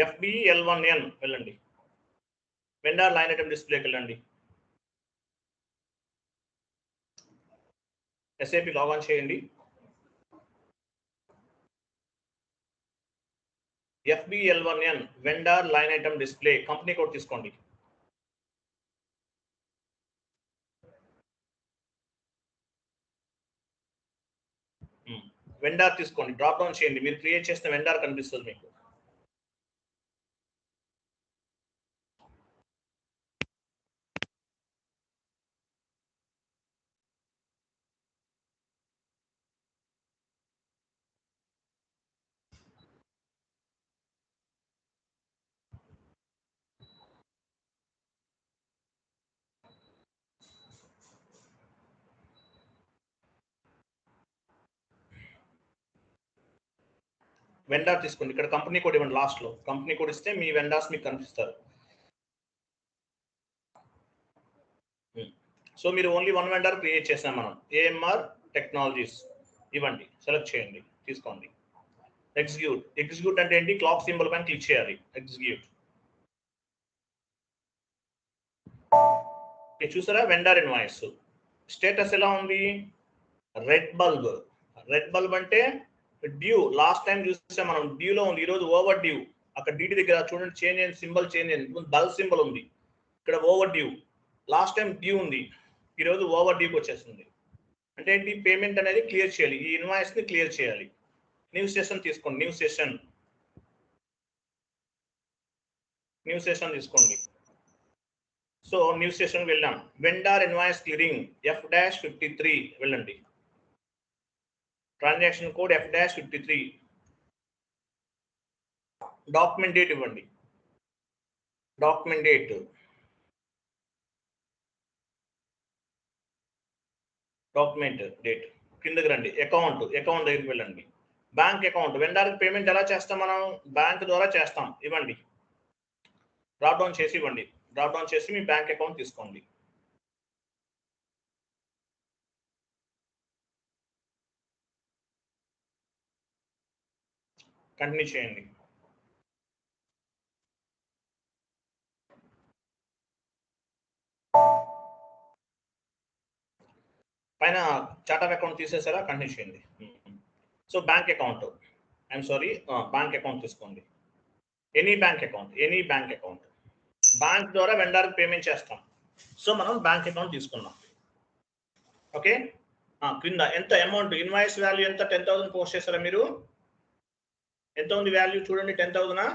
FBL1N వెళ్ళండి, vendor line item డిస్ప్లేకి వెళ్ళండి, SAP login చేయండి. FBL1N vendor line item display company code తీసుకోండి. Vendor తీసుకోండి, డ్రాప్ డౌన్ చేయండి. మీరు క్రియేట్ చేసిన వెండర్ కనిపిస్తుంది మీకు. వెండర్ తీసుకోండి, ఇక్కడ కంపెనీ కోడ్ ఇవ్వండి. లాస్ట్ లో కంపెనీ కోడ్ ఇస్తే మీ వెండర్స్ మీకు కనిపిస్తారు. సో మీరు ఓన్లీ వన్ వెండర్ క్రియేట్ చేసాం మనం, AMR టెక్నాలజీస్. ఇవ్వండి, సెలెక్ట్ చేయండి, తీసుకోండి. ఎగ్జిక్యూట్ అంటే ఏంటి? క్లాక్ సింబల్ పైన క్లిక్ చేయాలి, ఎగ్జిక్యూట్. చూసారా వెండర్ ఇన్వాయిస్ స్టేటస్ ఎలా ఉంది? Red bulb. రెడ్ బల్బ్ అంటే డ్యూ. లాస్ట్ టైం చూస్తే మనం డ్యూలో ఉంది, ఈరోజు ఓవర్ డ్యూ. అక్కడ DT దగ్గర చూడండి, చేంజ్ అయింది, సింబల్ చేంజ్ అయింది, బల్బ్ సింబల్ ఉంది, ఇక్కడ over due. Last time due ఉంది, ఈరోజు ఓవర్ డ్యూకి వచ్చేస్తుంది. అంటే ఏంటి? పేమెంట్ అనేది క్లియర్ చేయాలి, ఈ ఇన్వాయిస్ ని క్లియర్ చేయాలి. న్యూ సెషన్ తీసుకోండి, న్యూ సెషన్ తీసుకోండి. సో న్యూ సెషన్ వెళ్ళాం. వెండర్ ఇన్వాయిస్ క్లియరింగ్ F-53 వెళ్ళండి, transaction code F-53. Document date ఇవ్వండి, డాక్యుమెంట్ డేట్, కిందకి రండి. అకౌంట్ దగ్గరికి వెళ్ళండి. Bank account. వెండర్కి పేమెంట్ ఎలా చేస్తాం మనం? బ్యాంక్ ద్వారా చేస్తాం. ఇవ్వండి, డ్రాప్ డౌన్ చేసి ఇవ్వండి. డ్రాప్ డౌన్ చేసి మీ బ్యాంక్ అకౌంట్ తీసుకోండి. కంటిన్యూ చేయండి. పైన చార్ట్ ఆఫ్ అకౌంట్ తీసేసారా? కంటిన్యూ చేయండి. So bank account, bank account తీసుకోండి. Any bank account. బ్యాంక్ ద్వారా వెండర్కి పేమెంట్ చేస్తాం. సో మనం బ్యాంక్ అకౌంట్ తీసుకున్నాం. ఓకే, క్రింద ఎంత అమౌంట్, ఇన్వాయిస్ వాల్యూ ఎంత? 10,000 పోస్ట్ చేస్తారా మీరు? ఎంత ఉంది వాల్యూ చూడండి, 10,000.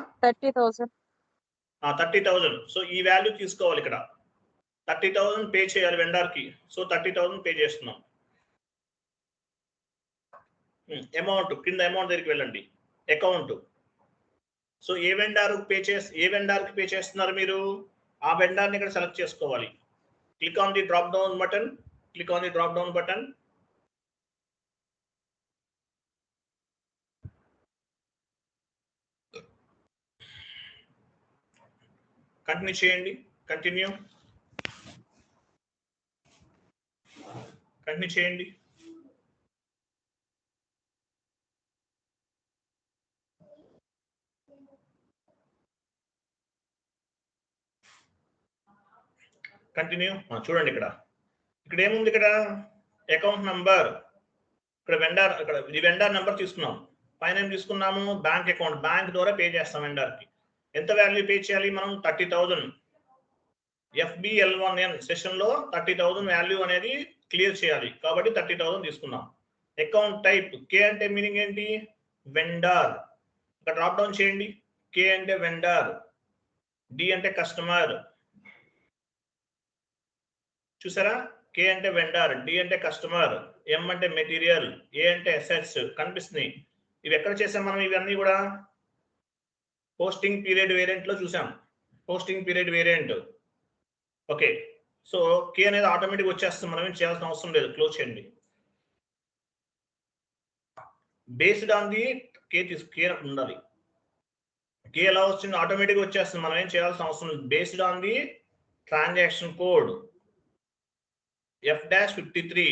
30,000. సో ఈ వాల్యూ తీసుకోవాలి. ఇక్కడ 30,000 పే చేయాలి వెండర్కి. సో 30,000 పే చేస్తున్నాం. అమౌంట్ కింద అమౌంట్ దగ్గరికి వెళ్ళండి, అకౌంట్. సో ఏ వెండర్కి పే చేస్తున్నారు మీరు? ఆ వెండర్ని ఇక్కడ సెలెక్ట్ చేసుకోవాలి. Click on the drop down button. Continue చేయండి. కంటిన్యూ చేయండి. కంటిన్యూ. చూడండి ఇక్కడ ఏముంది? ఇక్కడ అకౌంట్ నంబర్, ఇక్కడ వెండర్, ఇక్కడ ఈ వెండర్ నంబర్ తీసుకున్నాం. పైన ఏం తీసుకున్నాము? Bank account. బ్యాంక్ ద్వారా పే చేస్తాం వెండర్కి. ఎంత వాల్యూ పే చేయాలి మనం? 30,000. FBL1N సెషన్ లో 30,000 వాల్యూ అనేది క్లియర్ చేయాలి, కాబట్టి 30,000 తీసుకున్నాం. అకౌంట్ టైప్ K అంటే మీనింగ్ ఏంటి? వెండర్. ఇక్కడ డ్రాప్ డౌన్ చేయండి. K అంటే వెండర్, D అంటే కస్టమర్. చూసారా? K అంటే వెండర్, D అంటే కస్టమర్, M అంటే మెటీరియల్, A అంటే అసెట్స్. కనిపిస్తుంది. ఇవి ఎక్కడ చేసాం మనం? ఇవన్నీ కూడా పోస్టింగ్ పీరియడ్ వేరియంట్ లో చూసాం. Posting period variant. Okay, so K అనేది ఆటోమేటిక్ వచ్చేస్తుంది, మనం ఏం చేయాల్సిన అవసరం లేదు. క్లోజ్ చేయండి. బేస్డ్ ఆన్ ది K ఉండాలి. K ఎలా వచ్చింది? ఆటోమేటిక్ వచ్చేస్తుంది, మనం ఏం చేయాల్సిన అవసరం లేదు. Based on the transaction code F-53.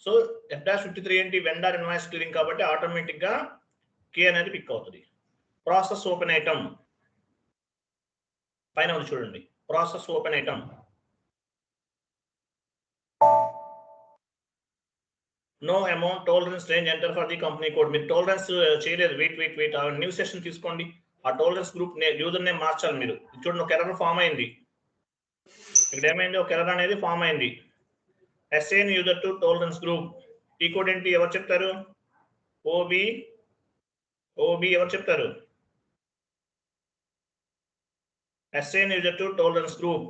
So F-53 ఏంటి? వెండర్ ఇన్వాయిస్ క్లియరింగ్, కాబట్టి ఆటోమేటిక్ గా K అనేది పిక్ అవుతుంది. Process open item. పైన ఉంది చూడండి, process open item. No amount tolerance range enter for the company code. మీరు టాలరెన్స్ చేయలేదు, వెయిట్ ఆ న్యూ సెషన్ తీసుకోండి. ఆ టాలరెన్స్ గ్రూప్ యూజర్ నేమ్ మార్చాలి మీరు. చూడండి, ఒక ఎర్రర్ ఫామ్ అయింది. ఇక్కడ ఏమైంది, ఒక ఎర్రర్ అనేది ఫామ్ అయింది. Assign user to tolerance group. T code ఏంటి, ఎవరు చెప్తారు? ఓబి ఎవరు చెప్తారు? Assign user to tolerance group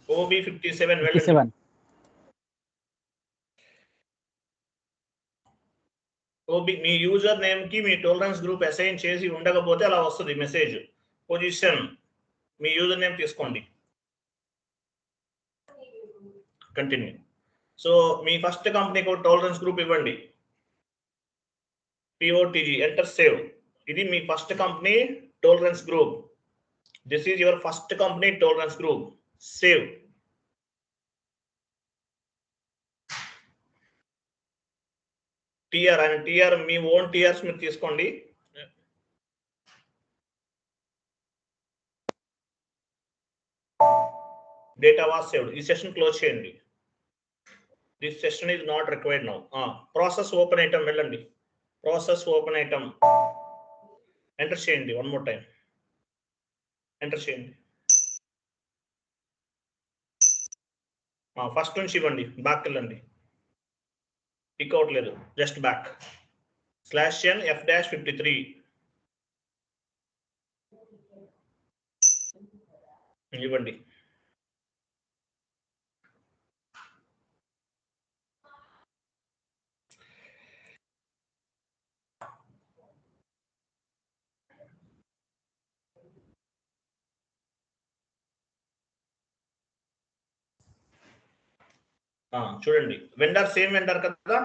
OB 57 వెళ్ళండి. ఓబి మీ యూజర్ నేమ్ కి మీ టాలరెన్స్ గ్రూప్ అసైన్ చేసి ఉండకపోతే అలా వస్తుంది మెసేజ్. పొజిషన్ మీ యూజర్ నేమ్ తీసుకోండి. కంటిన్యూ. సో మీ first company code tolerance group ఇవ్వండి. POTG enter save. ఇది మీ first company tolerance group. This is your first company tolerance group. Save. TR మీ ఓన్ టిఆర్స్ మీరు తీసుకోండి. Data was saved. ఈ సెషన్ క్లోజ్ చేయండి. This session is not required now. Process open item వెళ్ళండి. Process open item enter చేయండి. One more time enter చేయండి. First నుంచి ఇవ్వండి, బ్యాక్ వెళ్ళండి. పిక్ అవుట్ లేదు, జస్ట్ బ్యాక్. /n F-53 ఇవ్వండి. చూడండి, వెండర్ సేమ్ వెండర్ కదా.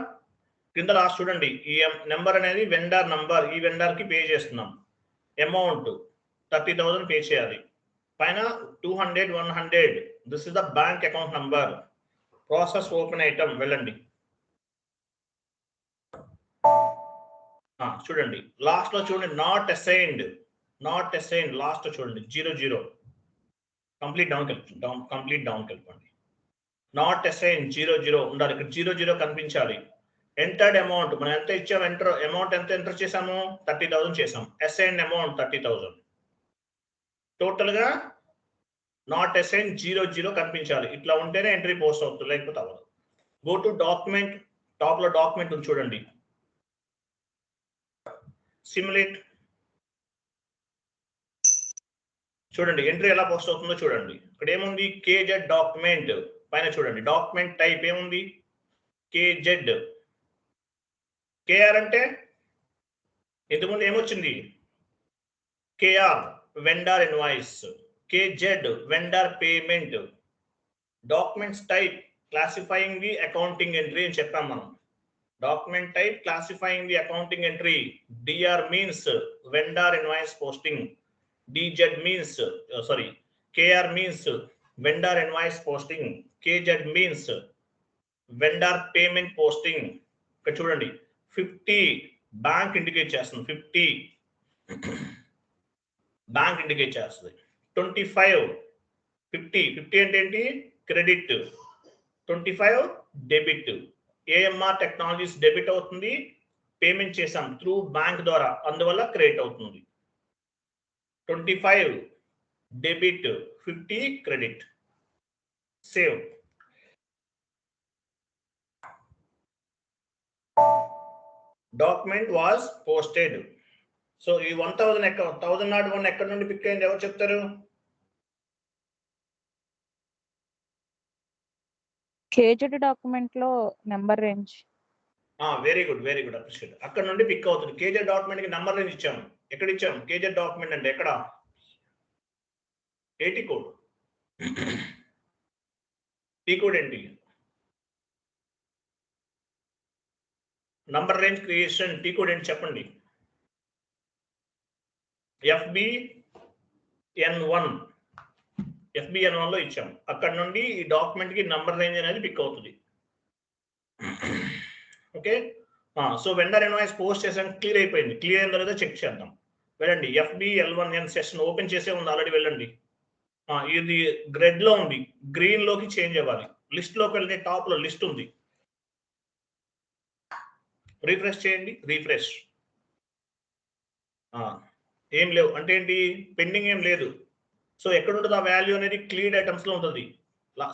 కింద లాస్ట్ చూడండి, ఈ నెంబర్ అనేది వెండర్ నంబర్. ఈ వెండర్ కి పే చేస్తున్నాం. అమౌంట్ 30,000 పే చేయాలి. పైన 200 100 this is the bank account number. Process open item వెళ్ళండి. చూడండి లాస్ట్ లో చూడండి, నాట్ అసైన్డ్ లాస్ట్ చూడండి 00. కంప్లీట్ డౌన్ కలుపుకోండి. నాట్ అసైన్ 00 ఉండాలి. ఇక్కడ 00 కనిపించాలి. ఎంటర్డ్ అమౌంట్ మనం ఎంత ఇచ్చాము, అమౌంట్ ఎంత ఎంటర్ చేసాము, 30,000 చేసాం. Assign amount 30,000. టోటల్ గా నాట్ అసైన్ 00 కనిపించాలి. ఇట్లా ఉంటేనే ఎంట్రీ పోస్ట్ అవుతుంది, లేకపోతే అవ్వదు. Go to document. టాప్ లో డాక్యుమెంట్ ఉంది చూడండి. సిమ్యులేట్. చూడండి ఎంట్రీ ఎలా పోస్ట్ అవుతుందో చూడండి. ఇక్కడ ఏముంది, కేజెడ్ డాక్యుమెంట్. పైన చూడండి డాక్యుమెంట్ టైప్ ఏముంది, కేజెడ్. కేఆర్ అంటే ఇంతకుముందు ఏమొచ్చింది, KR vendor invoice, KZ vendor payment. Documents type classifying the accounting entry అని చెప్పాం మనం. Document type classifying the accounting entry. DR means vendor invoice posting. DZ means KR means vendor invoice posting. KZ means vendor payment posting. ఇక్కడ చూడండి 50 bank indicate చేస్తుంది. 50 bank indicate చేస్తుంది. 25 50 అంటే ఏంటి, credit. 25 debit. AMR technologies debit అవుతుంది. Payment చేసాం through bank ద్వారా, అందువల్ల క్రెడిట్ అవుతుంది. 25 debit, 50 credit. Save. Document was posted. So ఈ 1001 ఎక్కడ నుండి పిక్ అయింది, ఎవరు చెప్తారు? కేజెడ్ డాక్యుమెంట్ లో number range. Very good appreciate. అక్కడ నుండి పిక్ అవుతుంది. కేజెడ్ డాక్యుమెంట్ కి నెంబర్ రేంజ్ ఇచ్చాము. ఎక్కడ ఇచ్చాము, కేజెడ్ డాక్యుమెంట్ అంటే ఎక్కడ, 80 కోడ్. టీ కోడ్ ఏంటి, number range creation. Tea code ఏంటి చెప్పండి. FBN1 లో ఇచ్చాం. అక్కడ నుండి ఈ డాక్యుమెంట్ కి నంబర్ రేంజ్ అనేది పిక్ అవుతుంది. Okay. So vendor invoice post చేసాం, క్లియర్ అయిపోయింది. క్లియర్ అయిన తర్వాత చెక్ చేద్దాం. వెళ్ళండి, FBL1N సెషన్ ఓపెన్ చేసే ఉంది ఆల్రెడీ. వెళ్ళండి, ఇది గ్రెడ్ లో ఉంది, గ్రీన్ లోకి చేంజ్ అవ్వాలి. లిస్ట్ లోకి వెళ్తే టాప్ లో లిస్ట్ ఉంది, రీఫ్రెష్ చేయండి. రీఫ్రెష్. ఏం లేవు అంటే ఏంటి, పెండింగ్ ఏం లేదు. సో ఎక్కడ ఉంటుంది ఆ వాల్యూ అనేది, క్లియర్డ్ ఐటమ్స్ లో ఉంటుంది.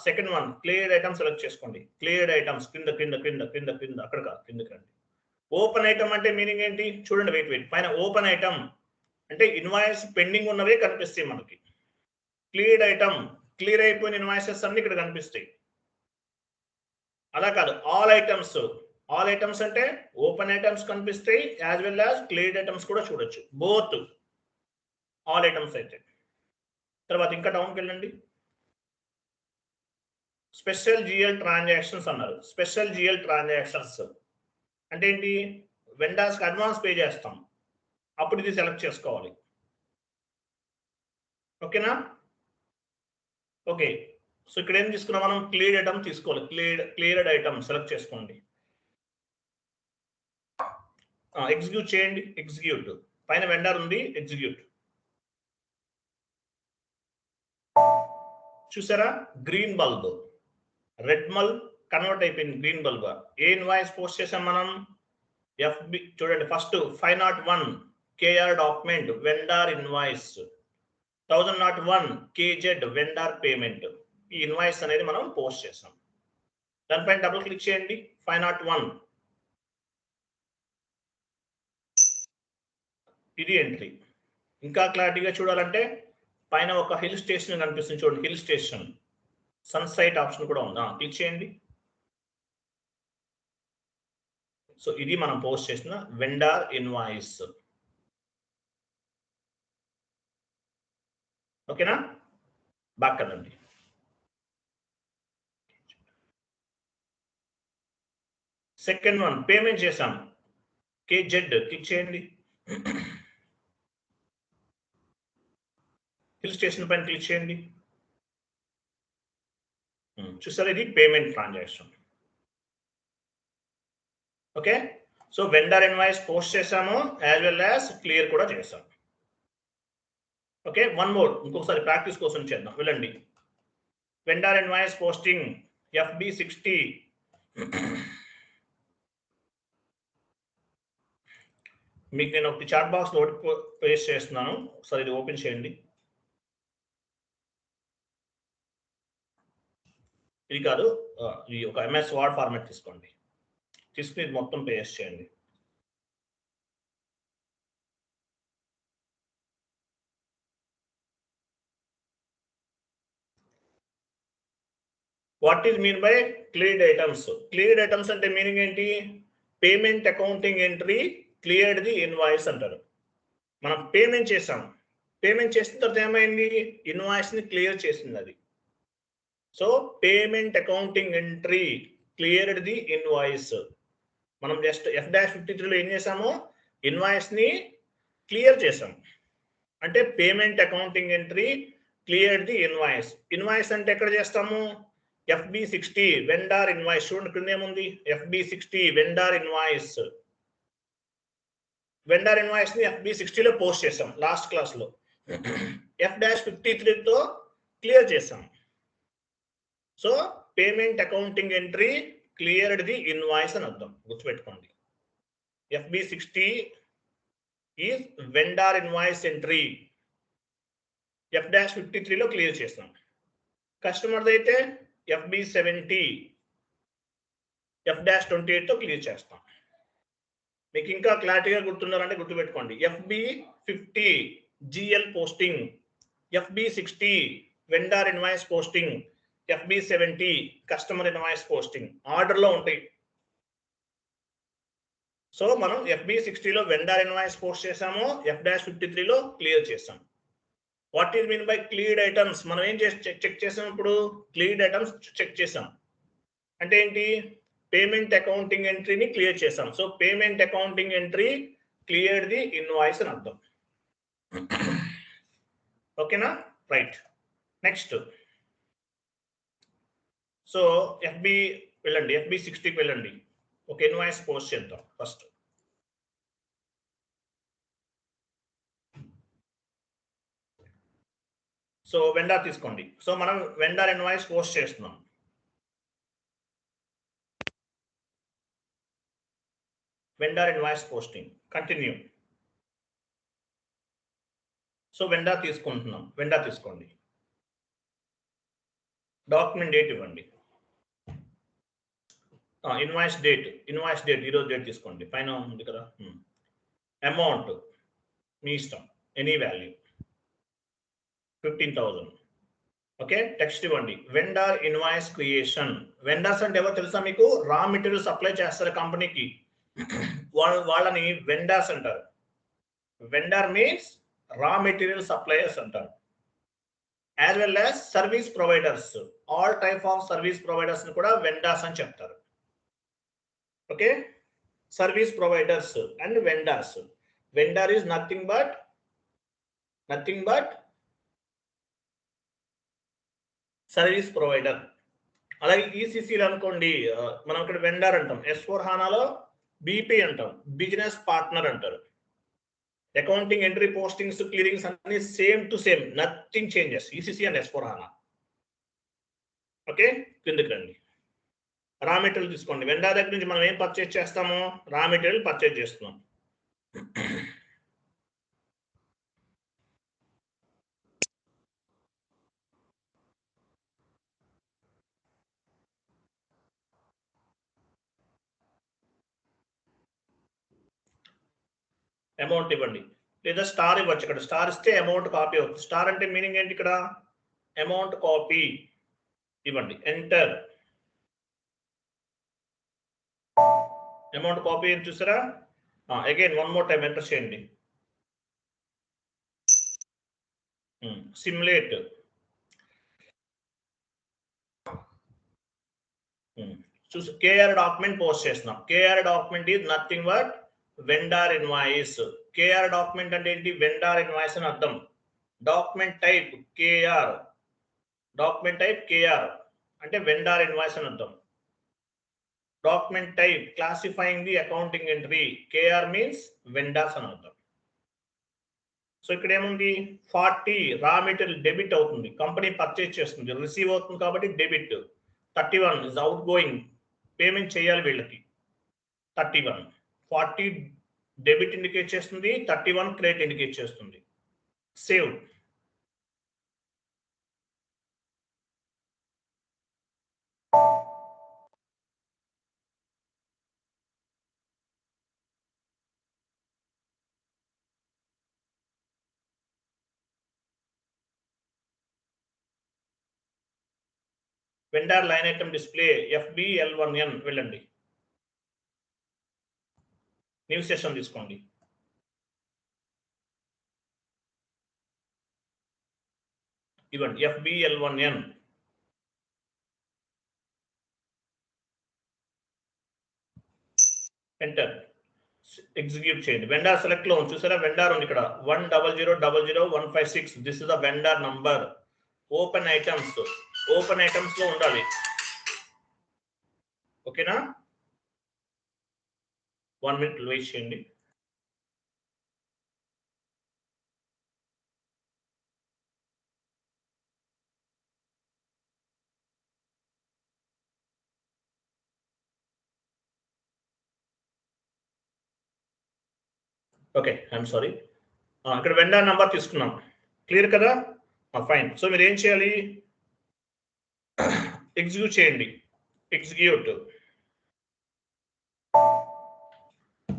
Second one cleared items select చేసుకోండి. క్లియర్డ్ ఐటమ్స్ కింద కింద కింద కింద కింద అక్కడ కాదు, కిందకి రండి. ఓపెన్ ఐటమ్ అంటే మీనింగ్ ఏంటి చూడండి, వెయిట్ వెయిట్, పైన ఓపెన్ ఐటమ్ అంటే ఇన్వాయిస్ పెండింగ్ ఉన్నవే కనిపిస్తాయి మనకి. క్లియర్డ్ ఐటమ్, క్లియర్ అయిపోయిన ఇన్వాయిసెస్ అన్ని ఇక్కడ కనిపిస్తాయి. అలా కాదు, ఆల్ ఐటమ్స్. ఆల్ ఐటమ్స్ అంటే ఓపెన్ ఐటమ్స్ కనిపిస్తాయి, as well as cleared items కూడా చూడొచ్చు, బోత్ ఆల్ ఐటమ్స్ అయితే. తర్వాత ఇంకా డౌన్కి వెళ్ళండి. స్పెషల్ జిఎల్ ట్రాన్సాక్షన్స్ అన్నారు. స్పెషల్ జిఎల్ ట్రాన్సాక్షన్స్ అంటే ఏంటి, వెండర్స్కి అడ్వాన్స్ పే చేస్తాం, అప్పుడు ఇది సెలెక్ట్ చేసుకోవాలి. ఓకేనా? ఓకే. సో ఇక్కడ ఏం తీసుకున్నాం మనం, క్లియర్డ్ ఐటమ్ తీసుకోవాలి. క్లియర్డ్ ఐటమ్ సెలెక్ట్ చేసుకోండి. ఎగ్జిక్యూట్ చేయండి. ఎగ్జిక్యూట్, పైన వెండర్ ఉంది, ఎగ్జిక్యూట్. చూసారా, green bulb red bulb convert అయిపోయింది గ్రీన్ బల్బ్. ఏ ఇన్వాయిస్ పోస్ట్ చేసాం మనం, ఎఫ్బి చూడండి, first 501 KR document vendor invoice, 1001 KZ vendor payment. ఈ ఇన్వాయిస్ అనేది మనం పోస్ట్ చేసాం. దానిపైన డబుల్ క్లిక్ చేయండి. 501 ఇది ఎంట్రీ. ఇంకా క్లారిటీగా చూడాలంటే పైన ఒక హిల్ స్టేషన్ కనిపిస్తుంది చూడండి, hill station sun site option కూడా ఉందా, క్లిక్ చేయండి. సో ఇది మనం పోస్ట్ చేసిన వెండర్ ఇన్వాయిస్. ఓకేనా? బ్యాక్ కదండి. సెకండ్ వన్ పేమెంట్ చేసాం, కేజెడ్ క్లిక్ చేయండి. హిల్ స్టేషన్ పైన క్లిక్ చేయండి. చూసారా, ఇది payment transaction. Okay. So vendor invoice post చేసాము, యాజ్ వెల్ యాజ్ క్లియర్ కూడా చేసాం. ఓకే, వన్ మోర్, ఇంకొకసారి ప్రాక్టీస్ కోసం చేద్దాం, వెళ్ళండి. Vendor invoice posting FB60. మీకు నేను ఒకటి చాట్ బాక్స్ లో పేస్ట్ చేస్తున్నాను, ఒకసారి ఇది ఓపెన్ చేయండి. ఇది కాదు, ఇది ఒక MS వర్డ్ ఫార్మాట్ తీసుకోండి, తీసుకుని ఇది మొత్తం పేస్ట్ చేయండి. What is mean by cleared items? Cleared items అంటే మీనింగ్ ఏంటి, payment accounting entry cleared the invoice అంటారు. మనం పేమెంట్ చేసాం, పేమెంట్ చేసిన తర్వాత ఏమైంది, ఇన్వాయిస్ ని క్లియర్ చేసింది అది. So payment accounting entry cleared the invoice. మనం జస్ట్ F-53లో ఏం చేసాము, ఇన్వాయిస్ ని క్లియర్ చేసాం. అంటే payment accounting entry cleared the invoice. Invoice అంటే ఎక్కడ చేస్తాము, FB60 వెండర్ ఇన్వాయిస్. చూడండి కింద ఏముంది, FB60 vendor invoice. Vendor invoice ని FB60లో పోస్ట్ చేసాం లాస్ట్ క్లాస్ లో. F-53తో క్లియర్ చేసాం. So payment accounting entry cleared the invoice అని అర్థం, గుర్తుపెట్టుకోండి. FB60 is vendor invoice entry, F-53లో క్లియర్ చేస్తాం. కస్టమర్ అయితే FB70 F-28తో క్లియర్ చేస్తాం. మీకు ఇంకా క్లారిటీగా గుర్తున్నారంటే గుర్తుపెట్టుకోండి, FB50 GL posting, FB60 vendor invoice posting, FB70 customer invoice posting ఆర్డర్లో ఉంటాయి. సో మనం FB60లో వెండర్ ఇన్వాయిస్ పోస్ట్ చేసాము, F-53లో క్లియర్ చేసాం. What is mean by cleared items? మనం ఏం చెక్ చేసాం ఇప్పుడు, క్లియర్డ్ ఐటమ్స్ చెక్ చేసాం. అంటే ఏంటి, పేమెంట్ అకౌంటింగ్ ఎంట్రీని క్లియర్ చేసాం. So payment accounting entry cleared the invoice అని అర్థం. ఓకేనా? రైట్. నెక్స్ట్, సో వెళ్ళండి, FB60కి వెళ్ళండి, ఒక ఇన్వాయిస్ పోస్ట్ చేద్దాం ఫస్ట్. సో వెండార్ తీసుకోండి. సో మనం వెండార్ ఇన్వాయిస్ పోస్ట్ చేస్తున్నాం. Vendor invoice posting continue. So vendor తీసుకుంటున్నాం. వెండార్ తీసుకోండి. డాక్యుమెంట్ డేట్ ఇవ్వండి. ఇన్వాయిస్ డేట్ ఈరోజు డేట్ తీసుకోండి. పైన ఉంది కదా. అమౌంట్ మీ ఇష్టం, ఎనీ వాల్యూ 15,000. ఓకే, టెక్స్ట్ ఇవ్వండి. Vendor invoice creation. వెండర్స్ అంటే ఎవరు తెలుసా మీకు? రా మెటీరియల్ సప్లై చేస్తారు కంపెనీకి, వాళ్ళని వెండర్స్ అంటారు. Vendor means raw material suppliers అంటారు. As well as service providers, all type of service providers ని కూడా వెండర్స్ అని చెప్తారు. Okay, service providers and vendors. Vendor is nothing but service provider. అలాగే ఈసీసీలు అనుకోండి, మనం ఇక్కడ వెండర్ అంటాం. S/4HANAలో బీపీ అంటాం, బిజినెస్ పార్ట్నర్ అంటారు. అకౌంటింగ్, ఎంట్రీ, పోస్టింగ్స్, క్లియరింగ్స్ అన్ని same to same, nothing changes. ECC and S/4HANA. Okay, కిందకి రండి. రా మెటీరియల్ తీసుకోండి. వెండర్ దగ్గర నుంచి మనం ఏం పర్చేజ్ చేస్తాము? రా మెటీరియల్ పర్చేజ్ చేస్తున్నాం. అమౌంట్ ఇవ్వండి, లేదా స్టార్ ఇవ్వచ్చు. ఇక్కడ స్టార్ ఇస్తే అమౌంట్ కాపీ అవుతుంది. స్టార్ అంటే మీనింగ్ ఏంటి? ఇక్కడ అమౌంట్ కాపీ ఇవ్వండి. ఎంటర్. అమౌంట్ కాపీ అని చూసారా? Again one more time enter చేయండి. సిమ్యులేట్. చూసి కేఆర్ డాక్యుమెంట్ పోస్ట్ చేస్తున్నాం. KR document is nothing but vendor invoice. KR document అంటే ఏంటి? వెండార్ ఇన్వాయిస్ అని అర్థం. డాక్యుమెంట్ టైప్ కేఆర్, అంటే వెండార్ ఇన్వాయిస్ అని అర్థం. Document type classifying the accounting entry. KR means vendors అని అర్థం. సో ఇక్కడ ఏముంది? 40 రా మెటీరియల్ డెబిట్ అవుతుంది, కంపెనీ పర్చేజ్ చేస్తుంది, రిసీవ్ అవుతుంది కాబట్టి debit. 31 is out going, payment చేయాలి వీళ్ళకి. 31 40 డెబిట్ ఇండికేట్ చేస్తుంది, 31 క్రెడిట్ ఇండికేట్ చేస్తుంది. Save. Vendor line item display FBL1N వెళ్ళండి. న్యూ సెషన్ తీసుకోండి. ఇవ్వండి FBL1N. ఎంటర్. ఎగ్జిక్యూట్ చేయండి. వెండార్ సెలెక్ట్ లో ఉంది చూసారా? వెండార్ ఉంది ఇక్కడ 1000156. This is the vendor number. Open items లో ఉండాలి. ఓకేనా? 1 minute వెయిట్ చేయండి. Okay, I'm sorry. ఇక్కడ వెండార్ నంబర్ తీసుకున్నాం. క్లియర్ కదా? ఫైన్. సో మీరు ఏం చేయాలి? ఎగ్జిక్యూట్ చేయండి. ఎగ్జిక్యూట్.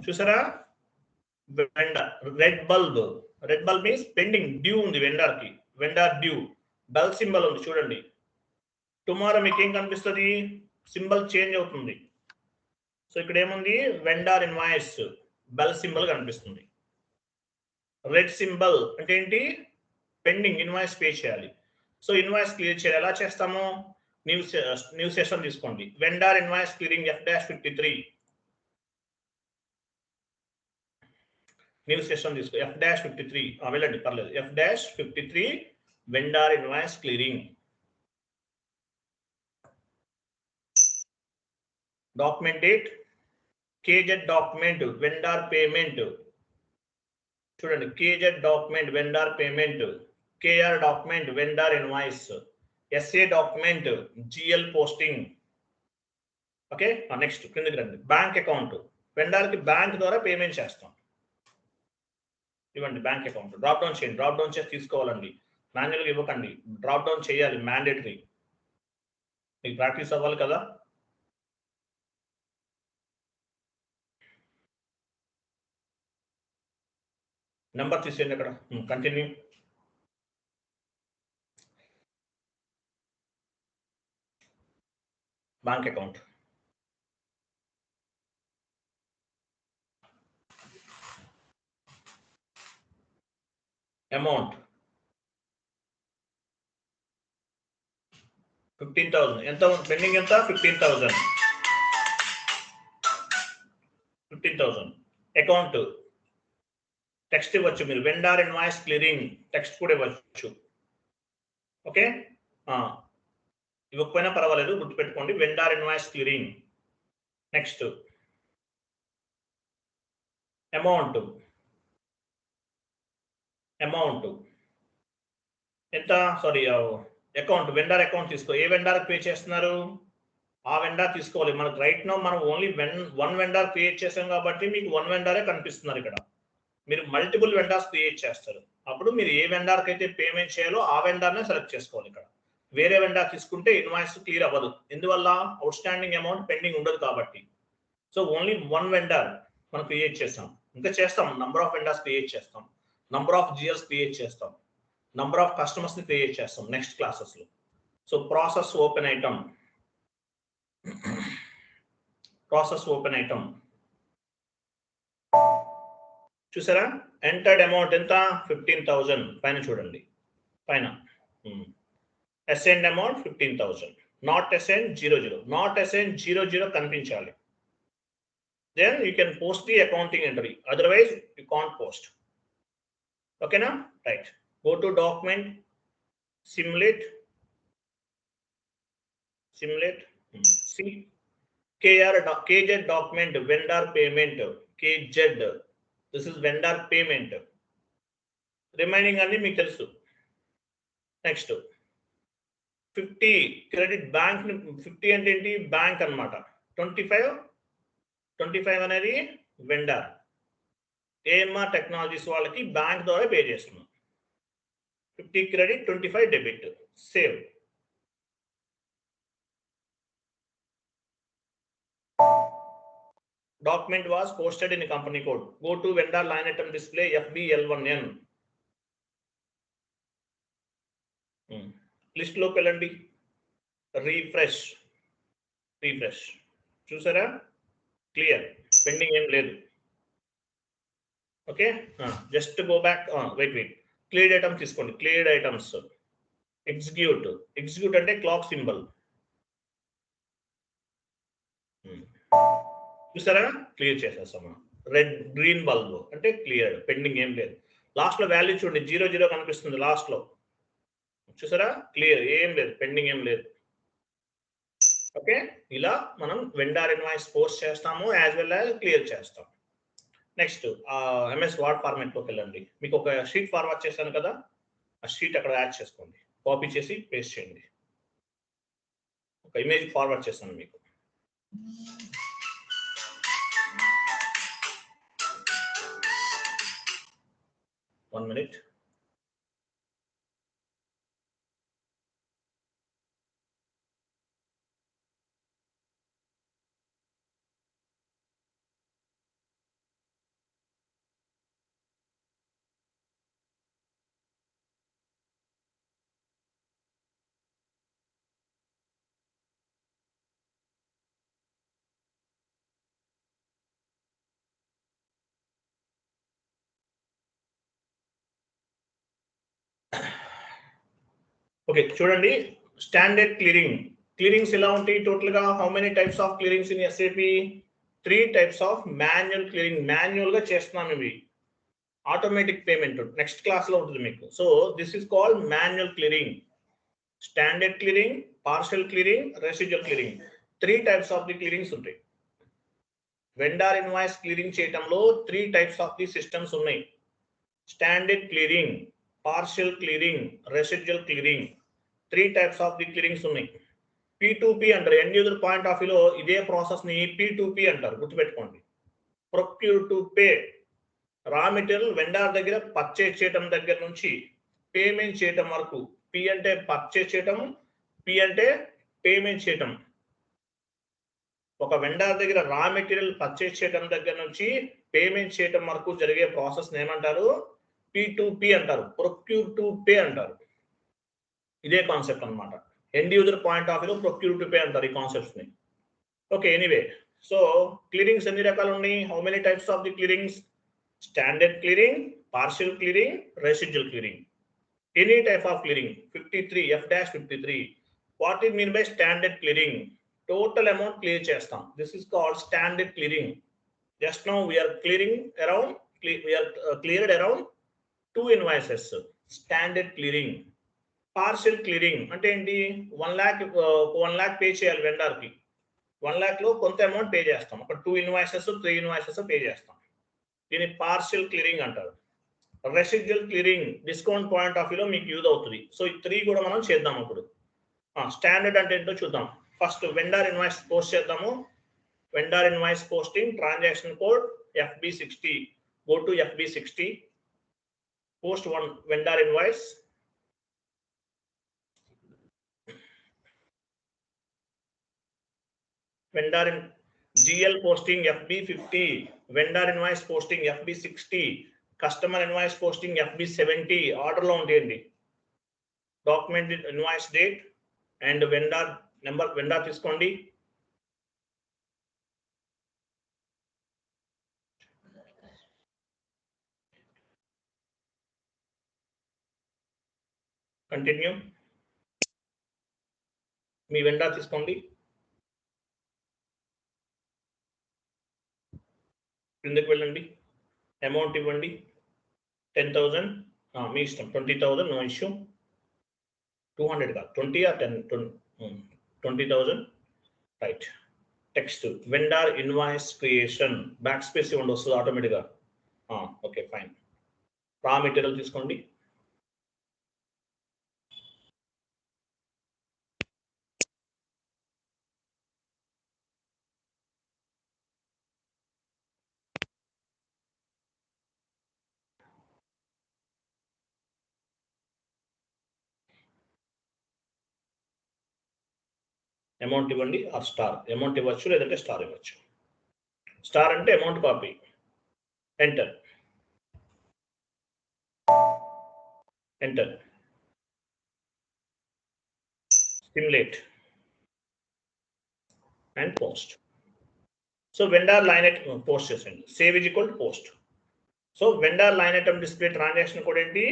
చూసారా? Vendor red bulb means pending, due ఉంది వెండార్ కి. Vendor due. బెల్ సింబల్ ఉంది చూడండి. టుమారో మీకు ఏం కనిపిస్తుంది? సింబల్ చేంజ్ అవుతుంది. సో ఇక్కడ ఏముంది? వెండార్ ఇన్వాయిస్ బెల్ సింబల్ కనిపిస్తుంది. రెడ్ సింబల్ అంటే ఏంటి? పెండింగ్, ఇన్వాయిస్ పే చేయాలి. సో ఇన్వాయిస్ క్లియర్ చేయాలి. ఎలా చేస్తాము? న్యూ సెషన్ తీసుకోండి. Vendor invoice clearing F-53. New session తీసుకో. F-53 వెళ్ళండి, పర్లేదు. F-53 vendor invoice clearing. Document date KZ document vendor payment. చూడండి, KZ document vendor payment. KR document, vendor invoice, SA document, GL posting. Okay, next కిందకి రండి. Bank account, వెండర్కి bank ద్వారా payment చేస్తాం. ఇవ్వండి bank account, drop down చేయండి. Drop down చేసి తీసుకోవాలండి, మాన్యువల్గా ఇవ్వకండి. డ్రాప్ డౌన్ చేయాలి, మ్యాండేటరీ. మీకు ప్రాక్టీస్ అవ్వాలి కదా. నెంబర్ తీసేయండి అక్కడ. కంటిన్యూ. Bank account, amount 15,000. ఎంత పెండింగ్? ఎంత? 15,000. 15,000. అకౌంట్ టెక్స్ట్ ఇవ్వచ్చు మీరు, వెండర్ ఇన్వాయిస్ క్లియరింగ్ టెక్స్ట్ కూడా ఇవ్వచ్చు. ఓకే, ఇవ్వకపోయినా పర్వాలేదు, గుర్తుపెట్టుకోండి, vendor invoice clearing. Next amount ఎంత? సారీ, అకౌంట్, వెండర్ అకౌంట్ తీసుకో. ఏ వెండర్ పే చేస్తున్నారు ఆ వెండర్ తీసుకోవాలి. మనకు రైట్ నో మనం ఓన్లీ వన్ వెండర్ క్రియేట్ చేసాం కాబట్టి మీకు వన్ వెండరే కనిపిస్తున్నారు. ఇక్కడ మీరు మల్టిపుల్ వెండర్స్ క్రియేట్ చేస్తారు. అప్పుడు మీరు ఏ వెండర్కి అయితే పేమెంట్ చేయాలో ఆ వెండర్నే సెలెక్ట్ చేసుకోవాలి. ఇక్కడ వేరే వెండర్ తీసుకుంటే ఇన్వాయిస్ క్లియర్ అవ్వదు. ఎందువల్ల? అవుట్ స్టాండింగ్ అమౌంట్ పెండింగ్ ఉండదు కాబట్టి. సో ఓన్లీ వన్ వెండర్ మనం క్రియేట్ చేస్తాం. ఇంకా చేస్తాం, నంబర్ ఆఫ్ వెండర్స్ క్రియేట్ చేస్తాం, నంబర్ ఆఫ్ జిఎల్స్ క్రియేట్ చేస్తాం, నంబర్ ఆఫ్ కస్టమర్స్ ని క్రియేట్ చేస్తాం నెక్స్ట్ క్లాసెస్ లో. సో ప్రాసెస్ ఓపెన్ ఐటమ్, చూసారా? ఎంటర్డ్ అమౌంట్ ఎంత? 15,000. పైన చూడండి, పైన assigned amount 15,000. Not assign 00, not assign 00 కనిపించాలి. Then you can post the accounting entry, otherwise you can't post. Okay na? Right, go to document, simulate, see KZ document, vendor payment, KZ, this is vendor payment. Remaining అన్ని మీకు తెలుసు. Next 50 credit bank. 50 అంటే ఏంటి? Bank అన్నమాట. 25 అనేది vendor. AMR technologies వాళ్ళకి bank ద్వారా pay చేస్తున్నాం. 50 credit, 25 debit. Save. Document was posted in company code. Go to vendor line item display FBL1N. List లోకి వెళ్ళండి, రీఫ్రెష్. చూసారా? క్లియర్, పెండింగ్ ఏం లేదు. Okay, just go back. Wait, cleared items తీసుకోండి. Cleared items, execute అంటే clock symbol. చూసారా? Clear చేసేస్తాం. Red green bulb అంటే క్లియర్, పెండింగ్ ఏం లేదు. లాస్ట్ లో వాల్యూ చూడండి, 00 కనిపిస్తుంది లాస్ట్ లో. చూసారా? క్లియర్, ఏం లేదు, పెండింగ్ ఏం లేదు. ఓకే, ఇలా మనం వెండర్ ఇన్వాయిస్ పోస్ట్ చేస్తాము, యాజ్ వెల్ యాజ్ క్లియర్ చేస్తాం. నెక్స్ట్ ఎంఎస్ వర్డ్ ఫార్మాట్ లోకి వెళ్ళండి. మీకు ఒక షీట్ ఫార్వర్డ్ చేశాను కదా, ఆ షీట్ అక్కడ యాడ్ చేసుకోండి. కాపీ చేసి పేస్ట్ చేయండి. ఒక ఇమేజ్ ఫార్వర్డ్ చేస్తాను మీకు. One minute. ఓకే, చూడండి, స్టాండర్డ్ క్లియరింగ్స్ ఎలా ఉంటాయి టోటల్ గా? How many types of clearings in SAP? 3 types of manual clearing. Manual గా చేస్తున్నాం ఇవి. ఆటోమేటిక్ పేమెంట్ నెక్స్ట్ క్లాస్ లో ఉంటుంది మీకు. So this is called manual clearing. Standard clearing, partial clearing, residual clearing. 3 types of the clearings ఉంటాయి. Vendor invoice clearing చేయటంలో 3 types of the systems ఉన్నాయి. Standard clearing partial clearing, residual clearing. 3 types of the clearings ఉన్నాయి. P2P అంటారు. End user point of వ్యూలో ఇదే process ని P2P అంటారు, గుర్తుపెట్టుకోండి. Procure to pay, raw material vendor దగ్గర పర్చేజ్ చేయడం దగ్గర నుంచి పేమెంట్ చేయటం వరకు. P అంటే పర్చేజ్ చేయటం, P అంటే పేమెంట్ చేయటం. ఒక వెండర్ దగ్గర రా మెటీరియల్ పర్చేజ్ చేయడం దగ్గర నుంచి పేమెంట్ చేయటం వరకు జరిగే ప్రాసెస్ ఏమంటారు? P2P అంటారు, ప్రొక్యూర్ టు పే అంటారు. ఇదే కాన్సెప్ట్ అన్నమాట. ఎండ్ యూజర్ పాయింట్ ఆఫ్ వ్యూలో ప్రొక్యూర్ టు పే అంటారు ఈ కాన్సెప్ట్స్ ని. ఓకే, ఎనీవే, సో క్లియరింగ్స్ ఎన్ని రకాలు ఉన్నాయి? How many types of the clearings? Standard clearing, partial clearing, residual clearing. Any type of clearing. 53 F-53. What is mean by standard clearing? Total amount clear చేస్తాం. This is called standard clearing. Just now we're cleared around 2 invoices. Standard clearing. Partial clearing అంటే ఏంటి? 1 lakh pay చేయాలి vendor కి. 1 lakh లో కొంత amount pay చేస్తాం. ఒక 2 invoices 3 invoices pay చేస్తాం. దీన్ని పార్షియల్ క్లియరింగ్ అంటారు. Residual clearing discount point of వ్యూలో మీకు యూజ్ అవుతుంది. సో ఈ 3 కూడా మనం చేద్దాం ఇప్పుడు. స్టాండర్డ్ అంటే ఏంటో చూద్దాం. ఫస్ట్ వెండర్ ఇన్వాయిస్ పోస్ట్ చేద్దాము. Vendor invoice posting, transaction code FB60. Go to FB60, post 1 vendor invoice. Vendor in GL posting FB50, vendor invoice posting FB60, customer invoice posting FB70. Order లో ఉండేయండి. Document invoice date and vendor number, vendor తీసుకోండి. Continue. మీ vendor తీసుకోండి. కిందకి వెళ్ళండి. Amount ఇవ్వండి. 10,000. మీ ఇష్టం. 20,000 no issue. 200 కాదు, 20 or 10, 20,000. Right. Text vendor invoice creation, back space ఇవ్వండి, వస్తుంది ఆటోమేటిక్గా. Okay, fine. రా మెటీరియల్ తీసుకోండి. అమౌంట్ ఇవ్వండి ఆర్ స్టార్. అమౌంట్ ఇవ్వచ్చు లేదంటే స్టార్ ఇవ్వచ్చు. స్టార్ అంటే amount copy. Enter. Enter. Stimulate and post. So vendor line item post చేసండి. Save is equal to post. So vendor line item display transaction code ఏంటి?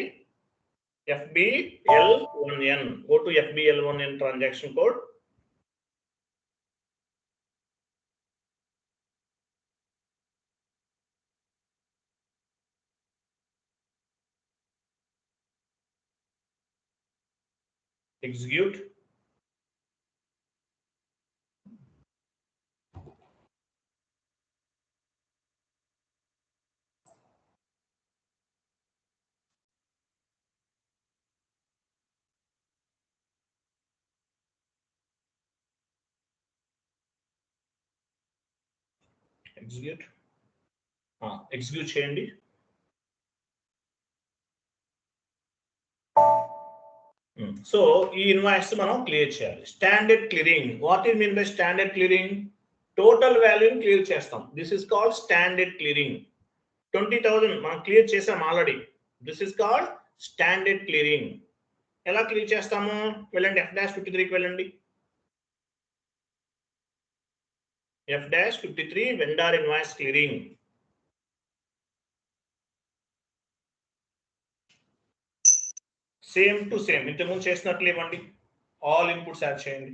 FBL1N. Go to FBL1N transaction code. Execute. Execute. Execute చేయండి. So ఈ invoice మనం clear చేయాలి. Standard clearing. What is mean by standard clearing? Total వాల్యూని clear చేస్తాం. This is called standard clearing. 20,000 మనం clear చేసాం already. This is called standard clearing. ఎలా clear చేస్తాము? వెళ్ళండి, F-53కి వెళ్ళండి. F-53 vendor invoice clearing. Same to same ఇంతకుముందు చేసినట్లు ఇవ్వండి. ఆల్ ఇన్పుట్స్ యాడ్ చేయండి.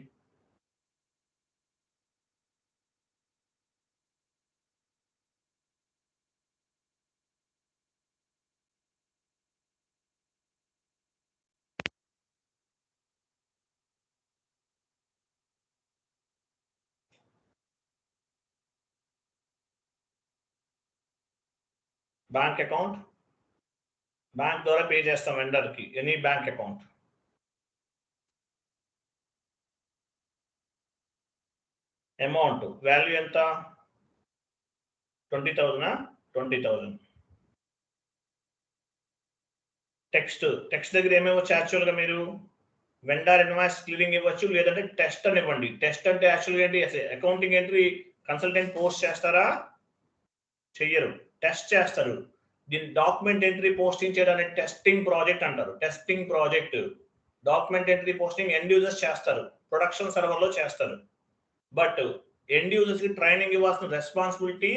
బ్యాంక్ అకౌంట్, బ్యాంక్ ద్వారా పే చేస్తాం వెండర్ కి, any bank account. Amount value ఎంత? 20,000. 20,000. టెక్స్ట్ దగ్గర ఏమేమొచ్చు యాక్చువల్గా మీరు వెండర్ ఇన్వాయిస్ క్లియరింగ్ ఇవ్వచ్చు, లేదంటే టెస్ట్ అని ఇవ్వండి. టెస్ట్ అంటే యాక్చువల్గా ఏంటి? అకౌంటింగ్ ఎంట్రీ కన్సల్టెంట్ పోస్ట్ చేస్తారా? చెయ్యరు, టెస్ట్ చేస్తారు. దీన్ని డాక్యుమెంట్ ఎంట్రీ పోస్టింగ్ చేయడానికి టెస్టింగ్ ప్రాజెక్ట్ అంటారు. Testing project. Document entry posting end users చేస్తారు, ప్రొడక్షన్ సర్వర్లో చేస్తారు. బట్ ఎండ్ యూజర్స్ కి ట్రైనింగ్ ఇవ్వాల్సిన రెస్పాన్సిబిలిటీ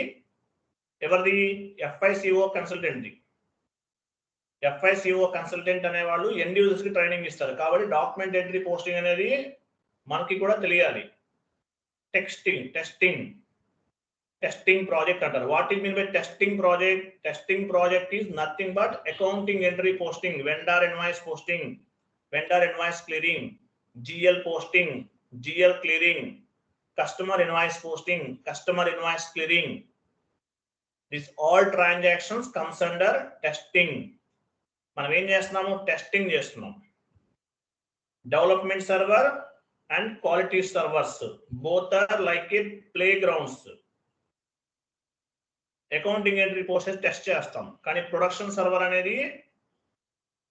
ఎవరిది? ఎఫ్ఐసిఓ కన్సల్టెంట్ది. ఎఫ్ఐసిఓ కన్సల్టెంట్ అనే వాళ్ళు ఎండ్ యూజర్స్ కి ట్రైనింగ్ ఇస్తారు. కాబట్టి డాక్యుమెంట్ ఎంట్రీ పోస్టింగ్ అనేది మనకి కూడా తెలియాలి. టెస్టింగ్ ప్రాజెక్ట్ అంటారు. What is mean by testing project? Testing project is nothing but accounting entry posting, vendor invoice posting, vendor invoice clearing, GL posting, GL clearing, customer invoice posting, customer invoice clearing. This all transactions comes under testing. మనం ఏం చేస్తున్నాము? Testing చేస్తున్నాం. Development server and quality servers both are like a playgrounds. Accounting entry posts test చేస్తాం, కానీ production server అనేది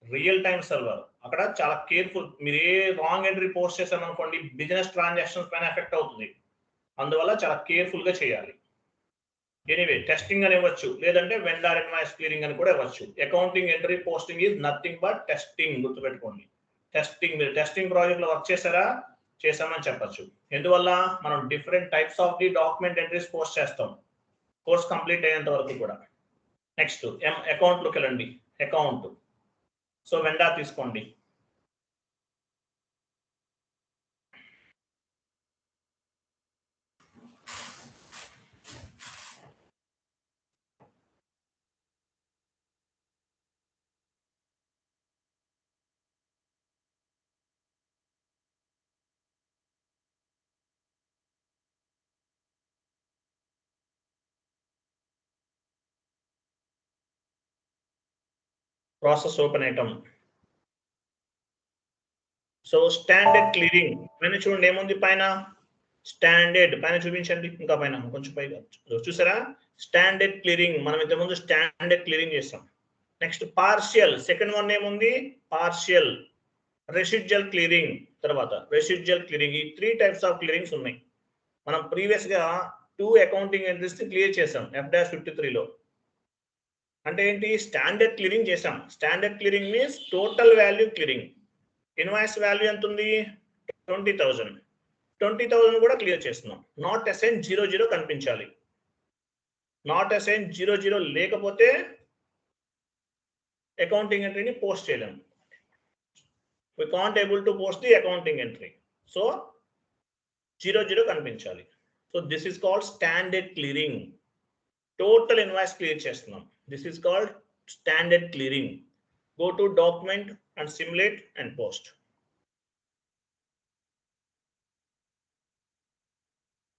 real time server. అక్కడ చాలా careful. మీరు ఏ రాంగ్ ఎంట్రీ పోస్ట్ చేశారనుకోండి, బిజినెస్ ట్రాన్సాక్షన్స్ పైన ఎఫెక్ట్ అవుతుంది. అందువల్ల చాలా కేర్ఫుల్ గా చేయాలి. ఎనీవే టెస్టింగ్ అని ఇవ్వచ్చు, లేదంటే వెండర్ ఇన్వాయిస్ క్లియరింగ్ అని కూడా ఇవ్వచ్చు. Accounting entry posting is nothing but testing. గుర్తుపెట్టుకోండి, టెస్టింగ్. మీరు టెస్టింగ్ ప్రాజెక్ట్ లో వర్క్ చేశారా? చేశామని చెప్పచ్చు. ఎందువల్ల? మనం different types of the document entries post చేస్తాం కోర్స్ కంప్లీట్ అయ్యేంత వరకు కూడా. నెక్స్ట్ అకౌంట్ లోకి వెళ్ళండి. అకౌంట్. సో వెండర్ తీసుకోండి. Process open item. So standard clearing పైన చూడండి, ఏముంది పైన? స్టాండర్డ్ పైన చూపించండి, ఇంకా పైన కొంచెం పైగా చూసారా? Standard clearing. మనం ఇంతకుముందు స్టాండర్డ్ క్లియరింగ్ చేస్తాం. Next partial. సెకండ్ వన్ ఏముంది? పార్షియల్. Residual clearing. తర్వాత రెసిడ్యువల్ క్లియరింగ్. ఈ 3 టైప్స్ ఆఫ్ క్లియరింగ్స్ ఉన్నాయి. మనం ప్రీవియస్ గా 2 అకౌంటింగ్ ఎంట్రీస్ క్లియర్ చేసాం F-53లో. అంటే ఏంటి? స్టాండర్డ్ క్లియరింగ్ చేసాం. Standard clearing means total value clearing. Invoice value ఎంత ఉంది? 20,000. 20,000 కూడా క్లియర్ చేస్తున్నాం. నాట్ అసైన్ 00 కనిపించాలి. నాట్ అసైన్ 00 లేకపోతే అకౌంటింగ్ ఎంట్రీని పోస్ట్ చేయలేము. we can't able to post the accounting entry. So 00 కనిపించాలి. So this is called standard clearing. Total invoice clear చేస్తున్నాం. This is called standard clearing. Go to document and simulate and post.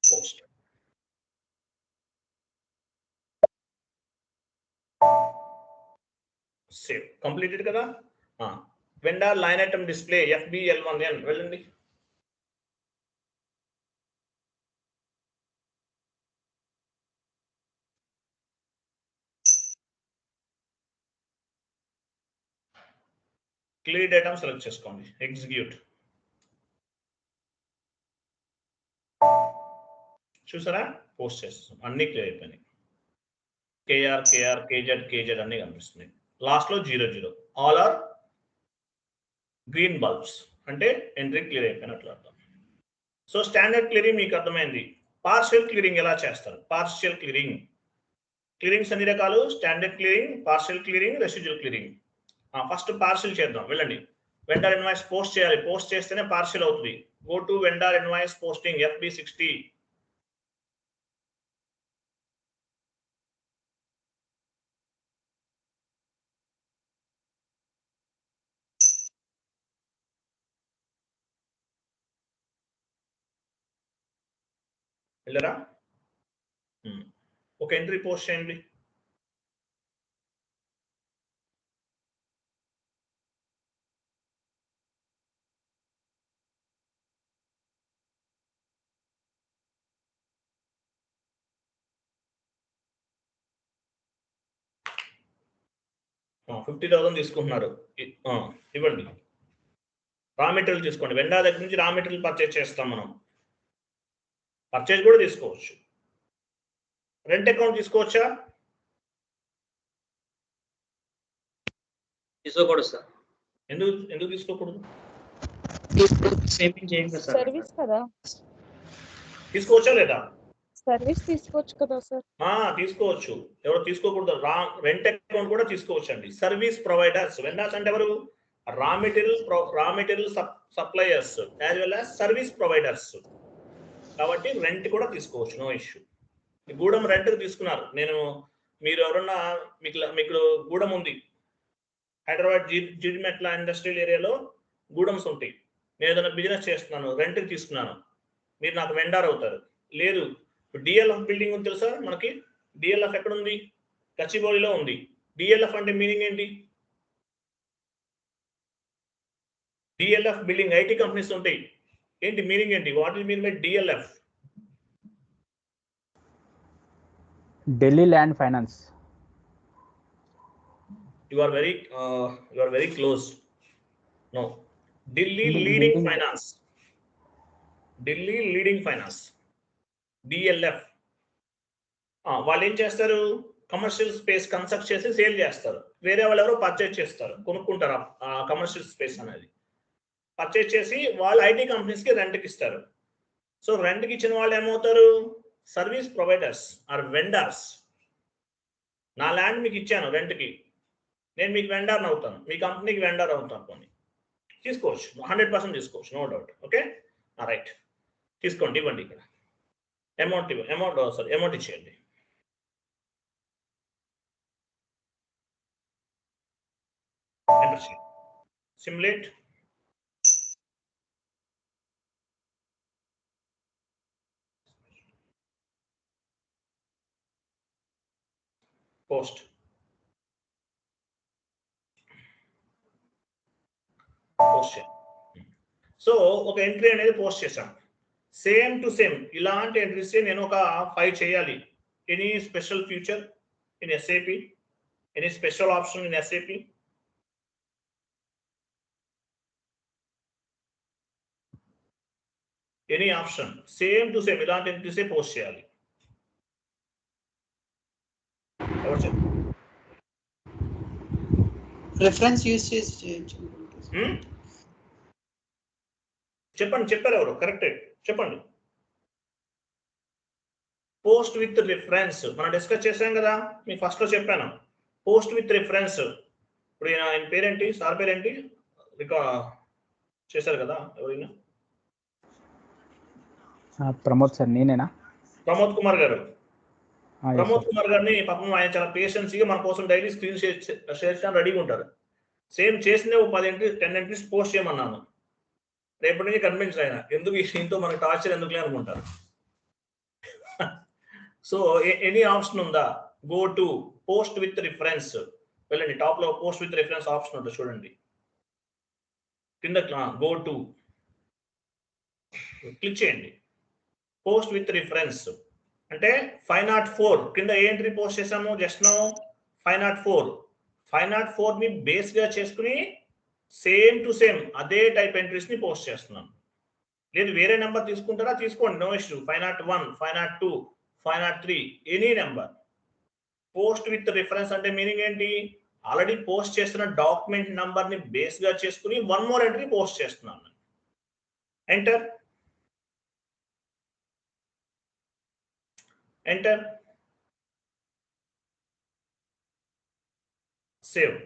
Post. Save. Completed కదా? Vendor line item display FBL1N వెళ్ళండి. Clear item select చేసుకోండి. Execute. చూసారా? Post చేస్తాం. అన్ని clear అయిపోయినాయి. KR KR KZ KZ అన్ని కనిపిస్తున్నాయి. లాస్ట్ లో 00. ఆల్ ఆర్ గ్రీన్ బల్బ్స్ అంటే ఎంట్రీ క్లియర్ అయిపోయినట్లు అర్థం. సో స్టాండర్డ్ క్లియరింగ్ మీకు అర్థమైంది. పార్షియల్ క్లియరింగ్ ఎలా చేస్తారు? Partial clearing. క్లియరింగ్స్ అన్ని రకాలు: standard clearing, partial clearing, residual clearing. First partial చేద్దాం. వెళ్ళండి. వెండర్ ఇన్వాయిస్ పోస్ట్ చేయాలి. పోస్ట్ చేస్తేనే పార్షియల్ అవుతుంది. Go to vendor invoice posting FB60. వెళ్ళరా? ఒక ఎంట్రీ పోస్ట్ చేయండి. 50,000 తీసుకుంటున్నారు. ఇవ్వండి. రా మెటీరియల్ తీసుకోండి. వెండర్ దగ్గర నుంచి రా మెటీరియల్ పర్చేజ్ చేస్తాం మనం. పర్చేజ్ కూడా తీసుకోవచ్చు. రెంట్ అకౌంట్ తీసుకోవచ్చా? తీసుకోకూడదు సార్. ఎందుకు తీసుకోకూడదు? సర్వీస్ కదా. తీసుకోవచ్చా లేదా? సర్వీస్ తీసుకోవచ్చు కదా సార్. తీసుకోవచ్చు. ఎవరు తీసుకోకూడదు? రెంట్ అకౌంట్ కూడా తీసుకోవచ్చు అండి. సర్వీస్ ప్రొవైడర్స్, వెండర్స్ అంటే ఎవరు? రా material suppliers as well as service providers. కాబట్టి రెంట్ కూడా తీసుకోవచ్చు, నో ఇష్యూ. గూడెం రెంట్ తీసుకున్నారు. మీరు ఎవరన్నా మీకు గూడెం ఉంది, హైదరాబాద్ జీడిమెట్ల ఇండస్ట్రియల్ ఏరియాలో గూడెమ్స్ ఉంటాయి. నేను ఏదైనా బిజినెస్ చేస్తున్నాను, రెంట్కి తీసుకున్నాను, మీరు నాకు వెండర్ అవుతారు. లేదు, డిఎల్ఎఫ్ బిల్డింగ్ ఉంది తెలుసా మనకి? డిఎల్ఎఫ్ ఎక్కడ ఉంది? గచ్చిబౌలిలో ఉంది. డిఎల్ఎఫ్ అంటే మీనింగ్ ఏంటి? డిఎల్ఎఫ్ బిల్డింగ్ ఐటీ కంపెనీస్ ఉంటాయి. ఏంటి మీనింగ్ ఏంటి? What is mean by DLF? Delhi land finance. You are very close. No, Delhi Leading Finance. Delhi Leading Finance, DLF. వాళ్ళు ఏం చేస్తారు? కమర్షియల్ స్పేస్ కన్స్ట్రక్ట్ చేసి సేల్ చేస్తారు. వేరే వాళ్ళు ఎవరో పర్చేజ్ చేస్తారు, కొనుక్కుంటారు ఆ కమర్షియల్ స్పేస్ అనేది. పర్చేజ్ చేసి వాళ్ళు ఐటీ కంపెనీస్కి రెంట్కి ఇస్తారు. సో రెంట్కి ఇచ్చిన వాళ్ళు ఏమవుతారు? Service providers or vendors. నా ల్యాండ్ మీకు ఇచ్చాను రెంట్కి, నేను మీకు వెండర్ అవుతాను, మీ కంపెనీకి వెండర్ అవుతాను. కొన్ని తీసుకోవచ్చు, 100% తీసుకోవచ్చు, నో డౌట్. ఓకే, రైట్, తీసుకోండి. ఇవ్వండి ఇక్కడ అమౌంట్ ఇచ్చేయండి. ఎంటర్ చేయండి. సిమ్యులేట్. పోస్ట్ చేయండి. సో ఒక ఎంట్రీ అనేది పోస్ట్ చేశాం. సేమ్ టు సేమ్ ఇలాంటి ఎంట్రీస్ నేను ఒక 5 చేయాలి. Any special feature in SAP, any special option in SAP? Any option same to same ఇలాంటి ఎంట్రీసే పోస్ట్ చేయాలి. ఎవరు రెఫరెన్స్ యూస్ చేసి చేయొచ్చు. చెప్పారు ఎవరు? కరెక్టే, చెప్పండి. పోస్ట్ విత్ రిఫరెన్స్ మనం డిస్కస్ చేసాం కదా, మీకు ఫస్ట్ లో చెప్పాను. Post with reference. ఇప్పుడు ఆయన పేరేంటి? సార్ పేరేంటి? రికార్డ్ చేశారు కదా ఎవరైనా? ప్రమోద్ సార్. నేనేనా? ప్రమోద్ కుమార్ గారు. ప్రమోద్ కుమార్ గారిని పాపం ఆయన చాలా పేషెన్సీగా మన కోసం డైలీ స్క్రీన్ షేర్ చేయడానికి రెడీగా ఉంటారు. సేమ్ చేసిందే 10 ఎంట్రీస్ పోస్ట్ చేయమన్నాను. రేపటి నుంచి కన్విన్స్ అయినా, ఎందుకు దీంతో మనకు టార్చర్ ఎందుకులే అనుకుంటారు. సో ఎనీ ఆప్షన్ ఉందా? Go to post with reference. వెళ్ళండి, టాప్ లో పోస్ట్ విత్ రిఫరెన్స్ ఆప్షన్ ఉంటుంది చూడండి. కింద గో టు క్లిక్ చేయండి. పోస్ట్ విత్ రిఫరెన్స్ అంటే 504 కింద ఏ ఎంట్రీ పోస్ట్ చేసాము జస్ట్ నో? 504 ని బేస్ గా చేసుకుని సేమ్ టు సేమ్ అదే టైప్ ఎంట్రీస్ ని పోస్ట్ చేస్తున్నాం. లేదు వేరే నెంబర్ తీసుకుంటారా? తీసుకోండి, no issue. 501, 502, 503 any number. Post with reference అంటే మీనింగ్ ఏంటి? ఆల్రెడీ పోస్ట్ చేస్తున్న డాక్యుమెంట్ నంబర్ ని బేస్ గా చేసుకుని 1 more ఎంట్రీ పోస్ట్ చేస్తున్నాను. ఎంటర్. సేవ్.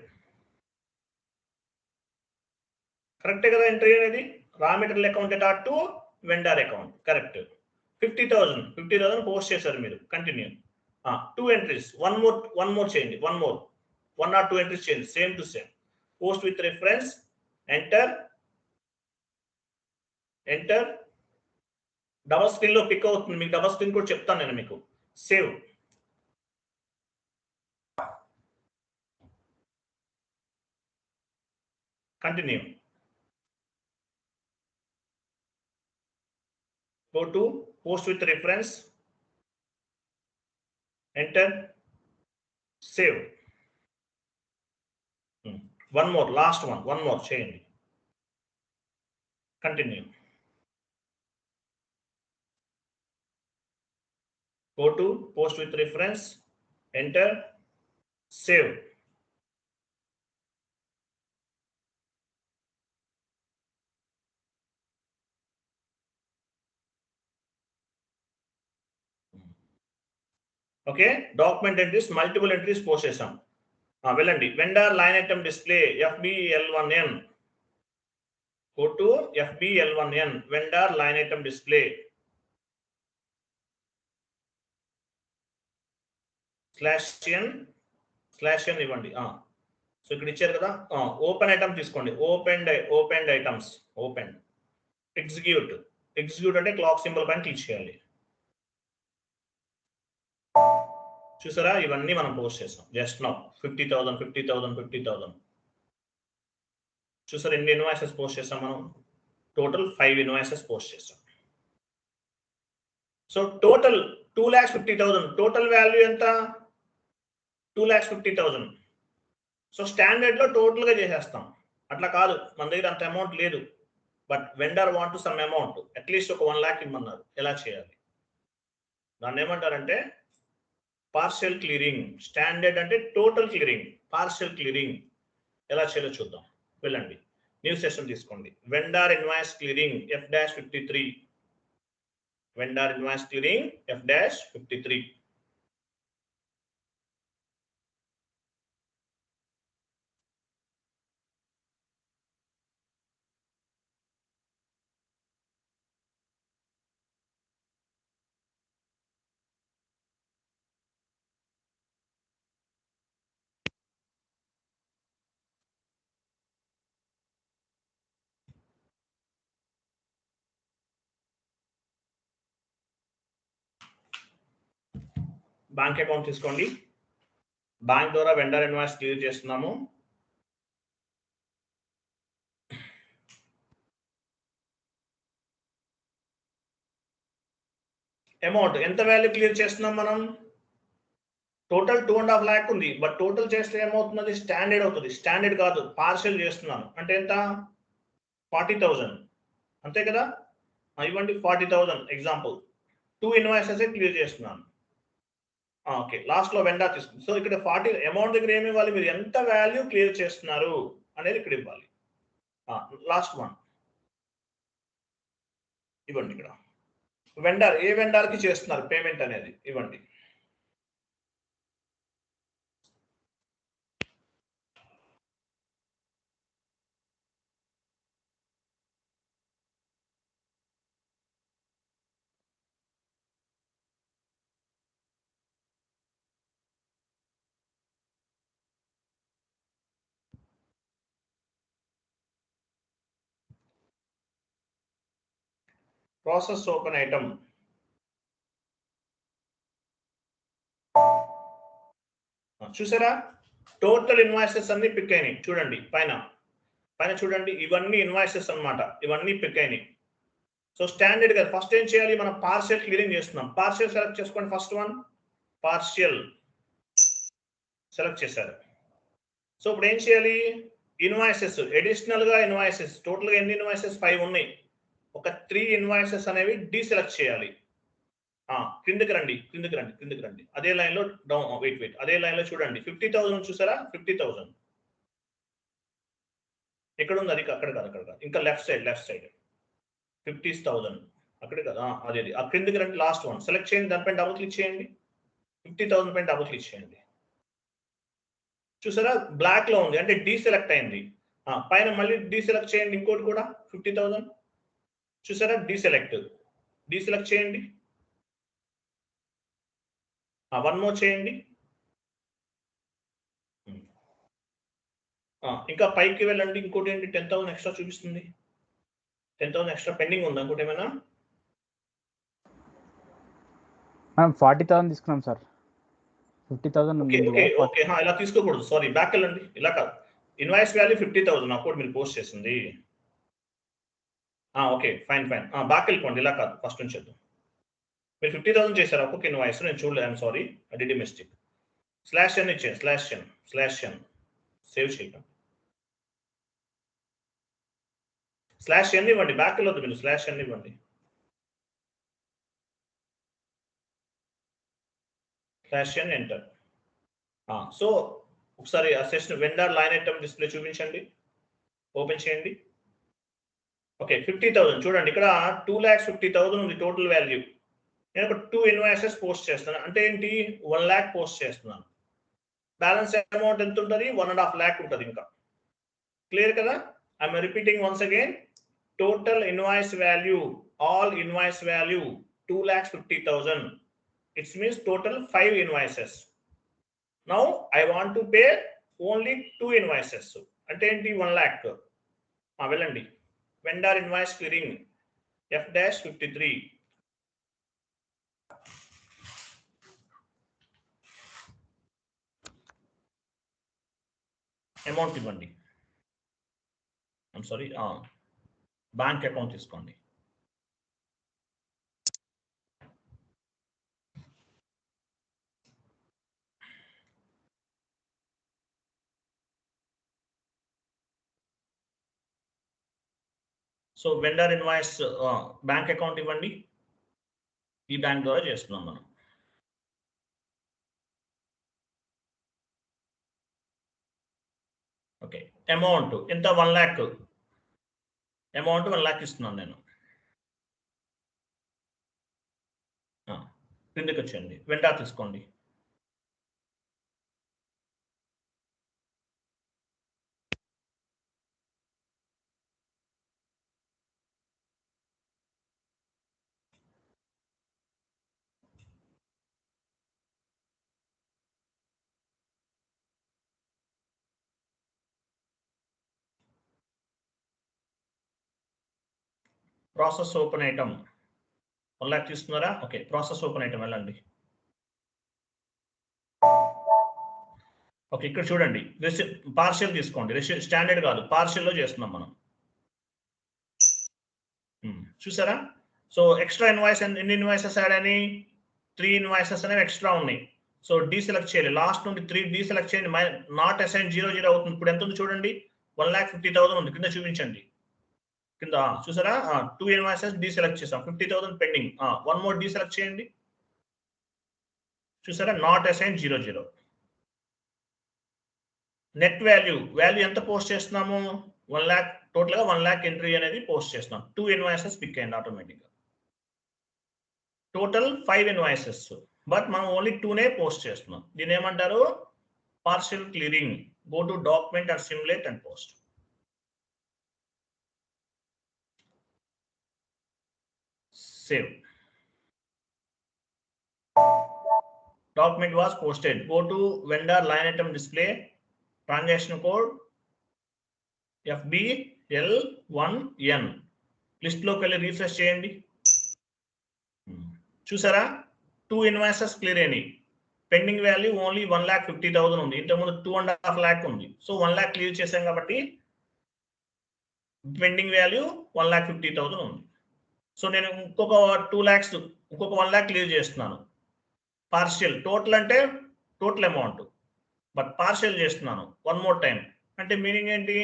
కరెక్టే కదా ఎంట్రీ అనేది? Raw material account dot to vendor account. Correct. 50,000 post చేశారు మీరు. కంటిన్యూ. 2 ఎంట్రీస్, వన్ మోర్ చేయండి. 1 or 2 ఎంట్రీస్ చేయండి same to same. Post with reference. Enter. Double screen లో పిక్ అవుతుంది. మీకు డబల్ స్క్రీన్ కూడా చెప్తాను నేను మీకు. Save. Continue. Go to post with reference. Enter. Save. One more, last one more చేయండి. Continue. Go to post with reference, enter, save. Okay, document entries multiple entries post చేసాం. వెళ్ళండి, vendor line item display FBL1N. Go to FBL1N, vendor line item display /n ఇవ్వండి. So ఇక్కడ ఇచ్చారు కదా, open item తీసుకోండి. Open items, open execute అంటే clock symbol పైన click చేయాలి. చూసారా, ఇవన్నీ మనం పోస్ట్ చేసాం జస్ట్ నౌ. 50,000. చూసారా ఎన్ని ఇన్వాయిసెస్ పోస్ట్ చేసాం మనం? టోటల్ 5 ఇన్వాయిసెస్ పోస్ట్ చేసాం. So total 2,50,000. టోటల్ వాల్యూ ఎంత? 2,50,000. సో స్టాండర్డ్ లో టోటల్ గా చేసేస్తాం. అట్లా కాదు, మన దగ్గర అంత అమౌంట్ లేదు, but vendor want some amount, at least ఒక 1 lakh ఇమ్మన్నారు. ఎలా చేయాలి? దాన్ని ఏమంటారంటే పార్షియల్ క్లియరింగ్. స్టాండర్డ్ అంటే టోటల్ క్లియరింగ్, పార్షియల్ క్లియరింగ్ ఎలా చేయాలో చూద్దాం. వెళ్ళండి, న్యూ సెషన్ తీసుకోండి. Vendor invoice clearing F-53. Vendor invoice clearing F-53. Bank account తీసుకోండి. బ్యాంక్ ద్వారా వెండర్ ఇన్వాయిస్ క్లియర్ చేస్తున్నాము. అమౌంట్ ఎంత వాల్యూ క్లియర్ చేస్తున్నాం మనం? టోటల్ 2.5 lakh ఉంది, బట్ టోటల్ చేస్తే ఏమవుతుంది? స్టాండర్డ్ అవుతుంది. స్టాండర్డ్ కాదు, పార్షియల్ చేస్తున్నాను. అంటే ఎంత? 40,000. అంతే కదా? ఇవ్వండి 40,000 ఎగ్జాంపుల్. 2 ఇన్వాయిసెస్ క్లియర్ చేస్తున్నాను. ఓకే, లాస్ట్ లో వెండర్ తీసుకుంది. సో ఇక్కడ 40 అమౌంట్ దగ్గర ఏమి ఇవ్వాలి? మీరు ఎంత వాల్యూ క్లియర్ చేస్తున్నారు అనేది ఇక్కడ ఇవ్వాలి. లాస్ట్ వన్ ఇవ్వండి. ఇక్కడ వెండర్, ఏ వెండర్ కి చేస్తున్నారు పేమెంట్ అనేది ఇవ్వండి. Process open item. చూసారా, టోటల్ ఇన్వాయిసెస్ అన్ని పిక్ అయినాయి. చూడండి పైన చూడండి, ఇవన్నీ ఇన్వాయిసెస్ అన్నమాట. ఇవన్నీ పిక్ అయినాయి. సో స్టాండర్డ్ గా ఫస్ట్ ఏం చేయాలి? మనం పార్షియల్ క్లియరింగ్ చేస్తున్నాం. పార్షియల్ సెలెక్ట్ చేసుకోండి. ఫస్ట్ వన్ పార్షియల్ సెలెక్ట్ చేశారు. సో ఇప్పుడు ఏం చేయాలి? ఇన్వాయిసెస్, అడిషనల్ గా ఇన్వాయిసెస్, టోటల్ గా ఎన్ని ఇన్వాయిసెస్? 5 ఉన్నాయి. ఒక 3 ఇన్వాయిసెస్ అనేవి డీసెలెక్ట్ చేయాలి. కిందకి రండి. అదే లైన్ లో డౌన్, వెయిట్ అదే లైన్ లో చూడండి. 50,000 చూసారా? 50,000 ఎక్కడ ఉంది? అది అక్కడ కాదు. ఇంకా లెఫ్ట్ సైడ్ 50,000 అక్కడే కదా, అదే ఆ క్రిందికి రండి. లాస్ట్ వన్ సెలెక్ట్ చేయండి, దానిపైన డబుల్ క్లిక్ చేయండి. 50,000 పైన డబుల్ క్లిక్ చేయండి. చూసారా, బ్లాక్ లో ఉంది, అంటే డీసెలెక్ట్ అయింది. పైన మళ్ళీ డీసెలెక్ట్ చేయండి. ఇంకోటి కూడా 50,000 చూసారా, డీసెలెక్ట్ చేయండి. 1 మోర్ చేయండి. ఇంకా పైకి వెళ్ళండి. ఇంకోటి ఏంటి? 10,000 ఎక్స్ట్రా చూపిస్తుంది. 10,000 ఎక్స్ట్రా పెండింగ్ ఉందా? ఇంకోటి ఏమైనా? మనం 40,000 తీసుకున్నాం సార్. 50,000 ఓకే. ఇలా తీసుకోకూడదు, సారీ, బ్యాక్ వెళ్ళండి. ఇలా కాదు, ఇన్వాయిస్ వాల్యూ 50,000 అప్పుడు మీరు పోస్ట్ చేసింది. Okay, fine. బ్యాక్ వెళ్ళిపోండి. ఇలా కాదు, ఫస్ట్ నుంచి చేద్దాం. మీరు 50,000 చేశారు ఒక్కొక్క ఇన్వాయిస్, నేను చూడలేదు. I'm sorry, I did mistake. /n ఇచ్చేయండి. /n సేవ్ చేయకండి. స్లాష్ ఎన్ని ఇవ్వండి, బ్యాక్ వెళ్ళొద్దు మీరు, స్లాష్ ఎన్ని ఇవ్వండి, స్లాష్ ఎన్ ఎంటర్. సో ఒకసారి ఆ session vendor line item display చూపించండి, ఓపెన్ చేయండి. ఓకే 50,000 చూడండి, ఇక్కడ 2,50,000 ఉంది టోటల్ వాల్యూ. నేను ఒక 2 ఇన్వాయిసెస్ పోస్ట్ చేస్తాను, అంటే ఏంటి 1 lakh పోస్ట్ చేస్తున్నాను. బ్యాలెన్స్ అమౌంట్ ఎంత ఉంటుంది, 1.5 lakh ఉంటుంది. ఇంకా క్లియర్ కదా? I'm repeating once again, total invoice value, all invoice value 2,50,000. It's means total 5 invoices. Now I want to pay only 2 invoices, అంటే ఏంటి 1 lakh. వెళ్ళండి, vendor invoice clearing F-53. Amount ఇవ్వండి, I'm sorry, bank account తీసుకోండి. So vendor invoice bank account ఇవ్వండి, ఈ bank ద్వారా చేస్తున్నాం మనం. ఓకే, అమౌంట్ ఎంత, 1 lakh. అమౌంట్ 1 lakh ఇస్తున్నాను నేను. కిందకి వచ్చేయండి, వెండర్ తీసుకోండి. ప్రాసెస్ ఓపెన్ ఐటమ్ 1 lakh తీసుకున్నారా? ఓకే, ప్రాసెస్ ఓపెన్ ఐటమ్ వెళ్ళండి. ఓకే, ఇక్కడ చూడండి, పార్షియల్ తీసుకోండి, స్టాండర్డ్ కాదు, పార్షియల్లో చేస్తున్నాం మనం. చూసారా? సో ఎక్స్ట్రా ఇన్వాయిస్, ఎన్ని ఇన్వాయిసెస్ యాడ్ అని, 3 ఇన్వాయిసెస్ అనేవి ఎక్స్ట్రా ఉన్నాయి. సో డీసెలెక్ట్ చేయాలి, లాస్ట్ నుండి 3 డీసెలెక్ట్ చేయండి. నాట్ అసైన్ 0 అవుతుంది. ఇప్పుడు ఎంత ఉంది చూడండి, 1,50,000 ఉంది. కింద చూపించండి, కింద చూసారా? 2 ఇన్వాయిసెస్ డీసెలెక్ట్ చేసాం, 50,000 పెండింగ్. 1 మోర్ డీసెలెక్ట్ చేయండి, చూసారా? Not assign 0. నెట్ వాల్యూ ఎంత పోస్ట్ చేస్తున్నాము, 1 lakh, టోటల్ గా 1 lakh ఎంట్రీ అనేది పోస్ట్ చేస్తున్నాం. 2 ఇన్వాయిసెస్ పిక్ అయ్యింది ఆటోమేటిక్ గా. టోటల్ 5 ఇన్వాయిసెస్, బట్ మనం ఓన్లీ 2నే పోస్ట్ చేస్తున్నాం. దీని ఏమంటారు, partial clearing. Go to document and simulate and post. Save. Document was posted. Go to vendor line item display, transaction code FBL1N. List లోకి వెళ్ళి refresh చేయండి. చూసారా? 2 ఇన్వాయిసెస్ క్లియర్ అయినాయి. Pending value only 1,50,000 ఉంది, ఇంతకుముందు 2.5 lakh ఉంది. సో 1 lakh క్లియర్ చేసాం కాబట్టి పెండింగ్ వాల్యూ 1,50,000 ఉంది. సో నేను ఇంకొక 2 lakhs, ఇంకొక 1 lakh క్లియర్ చేస్తున్నాను. పార్షియల్, టోటల్ అంటే టోటల్ అమౌంట్, బట్ పార్షియల్ చేస్తున్నాను 1 more time. అంటే మీనింగ్ ఏంటి,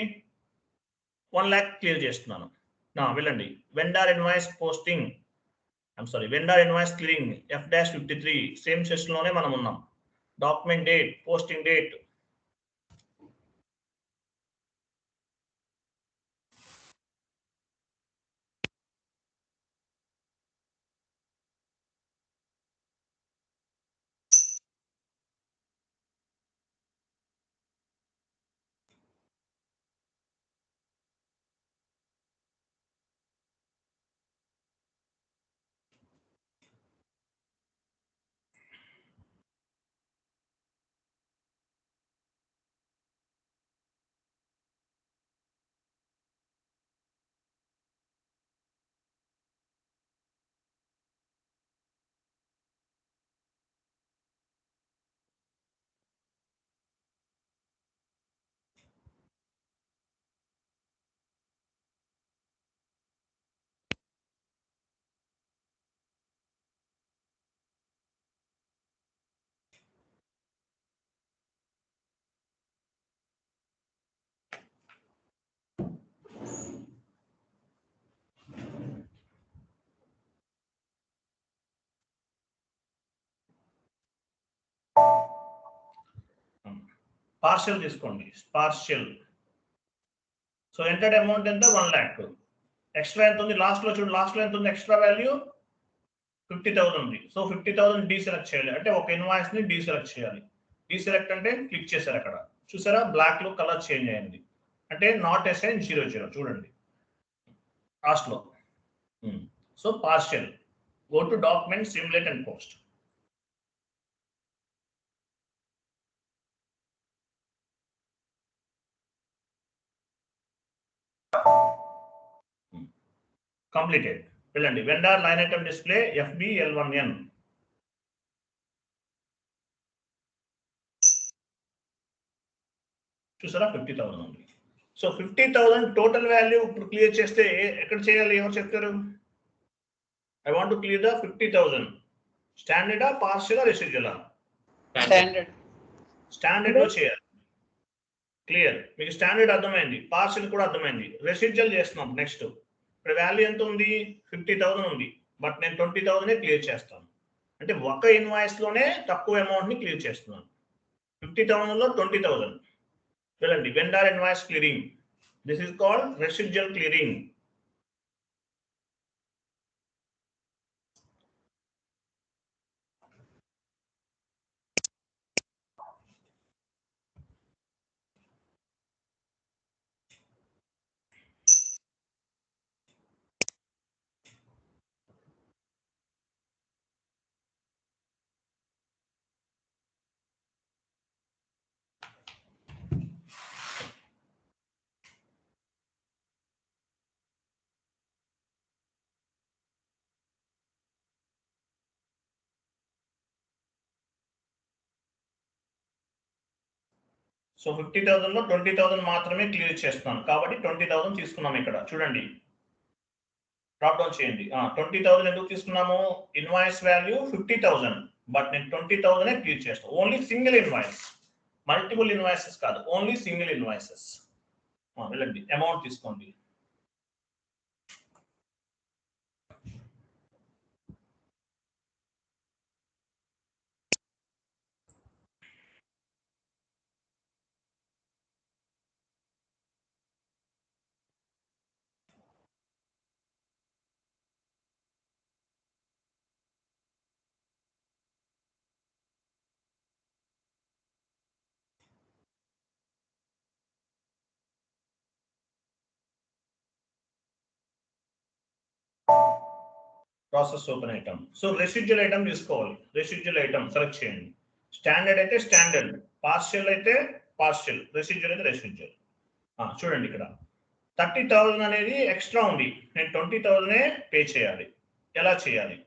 1 lakh క్లియర్ చేస్తున్నాను. వెళ్ళండి, vendor invoice posting, I'm sorry, vendor invoice clearing F-53. Same session లోనే మనం ఉన్నాం. Document date, posting date. Partial తీసుకోండి, పార్షియల్. సో ఎంటర్డ్ అమౌంట్ ఎంత 1 lakh. ఎక్స్ట్రా ఎంత ఉంది లాస్ట్ లో చూడండి, లాస్ట్ లో ఎంత ఉంది ఎక్స్ట్రా వాల్యూ 50,000 ఉంది. సో 50,000 డీసెలెక్ట్ చేయాలి, అంటే ఒక ఇన్వాయిస్ ని డీసెలెక్ట్ చేయాలి. డీసెలెక్ట్ అంటే క్లిక్ చేశారు, అక్కడ చూసారా బ్లాక్ లో కలర్ చేంజ్ అయింది, అంటే నాట్ అసైన్ 00 చూడండి లాస్ట్ లో. So partial, go to document, simulate and post. Completed. వెళ్ళండి vendor line item display FBL1N. చూసారా 50,000 ఉంది. సో 50,000 టోటల్ వాల్యూ ఇప్పుడు క్లియర్ చేస్తే ఎక్కడ చేయాలి, ఎవరు చెప్తారు? I want to clear the 50,000. స్టాండర్డా, పార్షియల్, రెసిడ్యువల్? స్టాండర్డ్. స్టాండర్డ్ లో చేయాలి. క్లియర్, మీకు స్టాండర్డ్ అర్థమైంది, పార్షియల్ కూడా అర్థమైంది. రెసిడ్యువల్ చేస్తున్నాం నెక్స్ట్. ఇప్పుడు వాల్యూ ఎంత ఉంది 50,000 ఉంది, బట్ నేను 20,000 క్లియర్ చేస్తాను, అంటే ఒక ఇన్వాయిస్ లోనే తక్కువ అమౌంట్ ని క్లియర్ చేస్తున్నాను. 50,000 లో 20,000. వెళ్ళండి vendor invoice clearing, this is called residual clearing. So 50,000 లో 20,000 మాత్రమే క్లియర్ చేస్తున్నాను, కాబట్టి 20,000 తీసుకున్నాం. ఇక్కడ చూడండి డ్రాప్ డౌన్ చేయండి. 20,000 ఎందుకు తీసుకున్నాము? ఇన్వాయిస్ వాల్యూ 50,000, బట్ నేను 20,000 క్లియర్ చేస్తాను. Only single invoice, multiple invoices కాదు, ఓన్లీ సింగిల్ ఇన్వాయిసెస్. వెళ్ళండి అమౌంట్ తీసుకోండి. Process open item. So residual item తీసుకోవాలి, రెసిడ్యువల్ ఐటమ్ సెలెక్ట్ చేయండి. స్టాండర్డ్ అయితే స్టాండర్డ్, పార్షియల్ అయితే పార్షియల్, రెసిడ్యువల్ అయితే రెసిడ్యువల్. చూడండి ఇక్కడ 30,000 అనేది ఎక్స్ట్రా ఉంది, నేను 20,000 పే చేయాలి. ఎలా చేయాలి?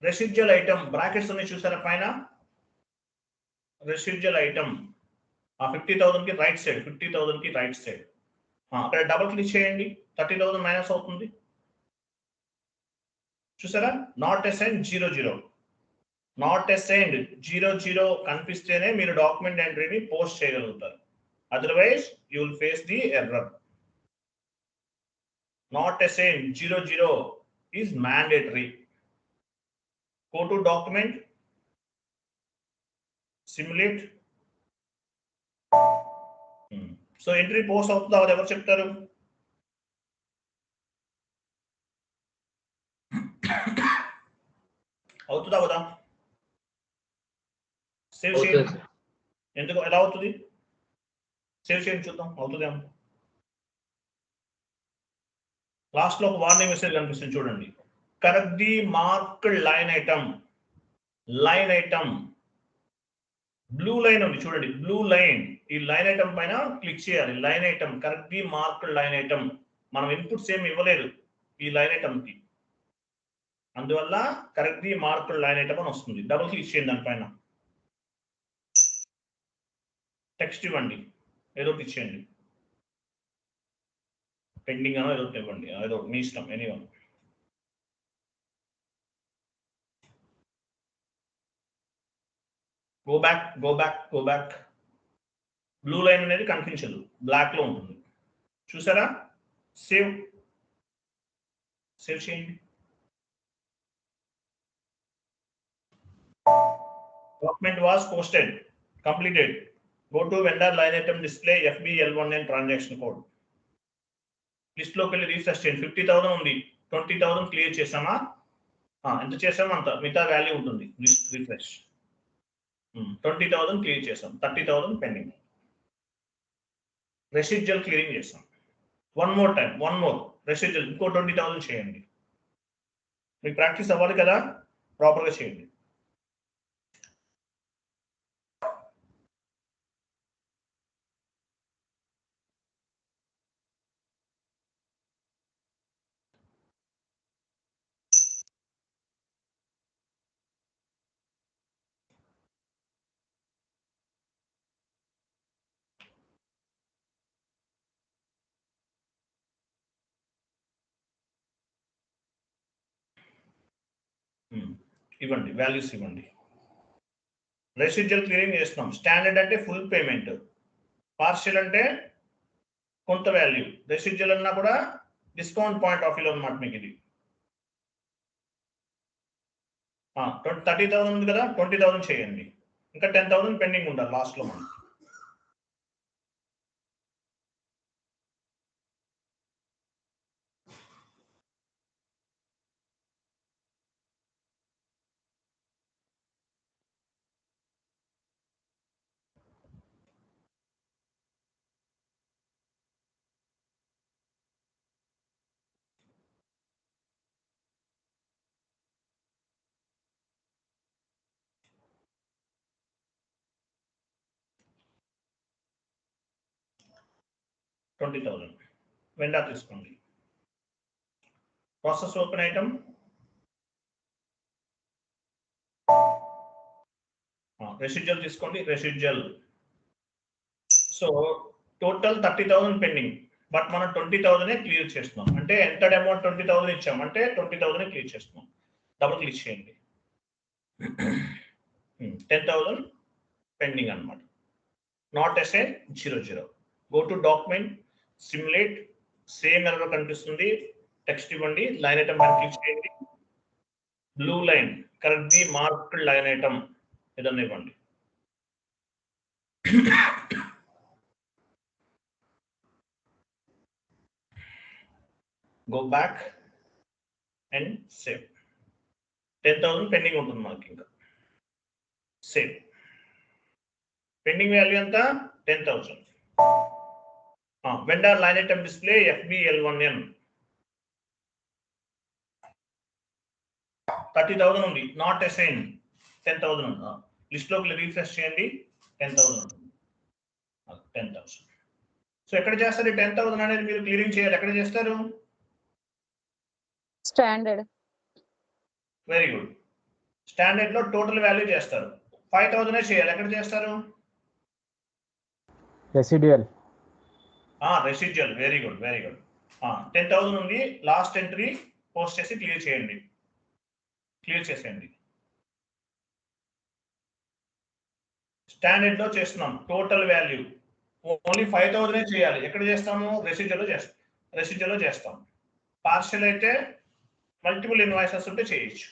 రెసిడ్యువల్ ఐటమ్ బ్రాకెట్స్ ఉన్నాయి చూసారా పైన, రెసిడ్యువల్ ఐటమ్ 50,000 కి రైట్ సైడ్, 50,000 కి రైట్ సైడ్ అక్కడ డబుల్ క్లిక్ చేయండి, 30,000 మైనస్ అవుతుంది. చూసారా నాట్ అసైన్ 00, నాట్ అసైన్ 00 కనిపిస్తేనే మీరు డాక్యుమెంట్ ఎంట్రీని పోస్ట్ చేయగలుగుతారు, otherwise you will face the error. Not assign 00 is mandatory. Go to document, simulate. So entry post అవుతుందా అది ఎవరు చెప్తారు? అవుతుందా కదా? సేవ్ చేయండి. ఎందుకు ఎలా అవుతుంది? సేవ్ చేయండి చూద్దాం అవుతుందేమో. లాస్ట్ లో ఒక వార్నింగ్ మెసేజ్ కనిపిస్తుంది చూడండి, correct the mark line item. Line item blue line ఉంది చూడండి, బ్లూ లైన్, ఈ లైన్ ఐటమ్ పైన క్లిక్ చేయాలి. Line item correct the mark line item, మనం ఇన్పుట్స్ ఏమి ఇవ్వలేదు ఈ లైన్ ఐటమ్ కి, అందువల్ల correct the mark line item అని వస్తుంది. డబుల్ క్లిక్ చేయండి దానిపైన, టెక్స్ట్ ఇవ్వండి, ఏదో ఒకటి ఇచ్చేయండి, పెండింగ్ అనో ఏదో ఇవ్వండి, ఏదో మీ ఇష్టం, anyone. Go back, go back, go back. Blue line అనేది కనిపించదు, బ్లాక్ లో ఉంటుంది చూసారా? సేవ్, సేవ్ చేయండి. Document was posted, completed. Go to vendor line item display FBL1N transaction code. List లోకి వెళ్ళి రీఫ్రెష్ చేయండి. 50,000 ఉంది, 20,000 క్లియర్ చేసామా? ఎంత చేసామో అంత మిగతా వాల్యూ ఉంటుంది. రిఫ్రెష్ 20,000 క్లియర్ చేసాం, 30,000 పెండింగ్. రెసిడ్యువల్ క్లియరింగ్ చేసాం. వన్ మోర్ రెసిడ్యువల్ ఇంకో 20,000 చేయండి. మీకు ప్రాక్టీస్ అవ్వాలి కదా, ప్రాపర్గా చేయండి. ఇవ్వండి, వాల్యూస్ ఇవ్వండి. రెసిడ్యువల్ క్లియరింగ్ చేస్తున్నాం. స్టాండర్డ్ అంటే ఫుల్ పేమెంట్, పార్షియల్ అంటే కొంత వాల్యూ, రెసిడ్యువల్ అన్నా కూడా డిస్కౌంట్ పాయింట్ ఆఫ్ వ్యూ అనమాట. మీకు ఇది 30,000 ఉంది కదా, 20,000 చేయండి. ఇంకా 10,000 పెండింగ్ ఉండాలి లాస్ట్ లో మనకి. $20,000 వెండా తీసుకోండి. ప్రాసెస్ ఓపెన్ ఐటమ్ రెసిడ్యువల్ తీసుకోండి. Residual so total 30,000 pending, but మనం 20,000 క్లియర్ చేస్తున్నాం. అంటే ఎంటర్డ్ అమౌంట్ 20,000 ఇచ్చాం, అంటే 20,000 క్లియర్ చేస్తున్నాం. డబుల్ క్లిక్ చేయండి. 10,000 పెండింగ్ అనమాట. Not assign 00. Go to document, simulate, same error కనిపిస్తుంది. టెక్స్ట్ ఇవ్వండి, లైన్ ఐటమ్ పైన క్లిక్ చేయండి. Blue line correctly marked line item ఏదన్నా ఇవ్వండి. Go back and save. 10,000 pending ఉంటుంది మనకి. ఇంకా సేవ్. పెండింగ్ వాల్యూ ఎంత? 10,000. Vendor line item display FBL1N 30,000 ఉంది, నాట్ అసైన్ 10,000 ఉంది. లిస్ట్ లోకి రీఫ్రెష్ చేయండి, 10,000 ఉంటుంది. 10,000. సో ఎక్కడ చేస్తారు ఈ 10,000 అనేది? మీరు క్లియరింగ్ చేయాలి. ఎక్కడ చేస్తారు? స్టాండర్డ్. Very good. స్టాండర్డ్ లో టోటల్ వాల్యూ చేస్తారు. 5,000 చేయాలి. ఎక్కడ చేస్తారు? Residual. Residual. Very good, very good. 10,000 ఉంది, లాస్ట్ ఎంట్రీ పోస్ట్ చేసి క్లియర్ చేయండి. క్లియర్ చేసేయండి. స్టాండర్డ్ లో చేస్తున్నాం. టోటల్ వాల్యూ ఓన్లీ 5,000 చేయాలి. ఎక్కడ చేస్తాము? రెసిడ్యువల్ లో చేస్తాం. పార్షియల్ అయితే మల్టిపుల్ ఇన్వాయిసెస్ ఉంటే చేయొచ్చు.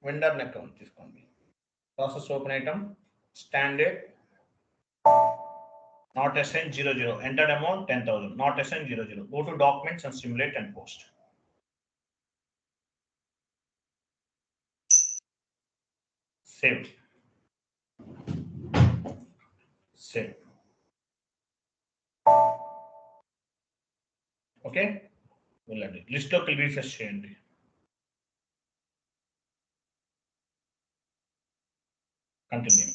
వెండర్ అకౌంట్ తీసుకోండి. Process open item, standard, not assign 00. Entered amount 10,000, not assign 00. Go to documents and simulate and post. Save. Save. Okay, వెళ్ళండి. లిస్ట్ లోకి రీఫ్రెష్ చేయండి. కంటిన్యూ.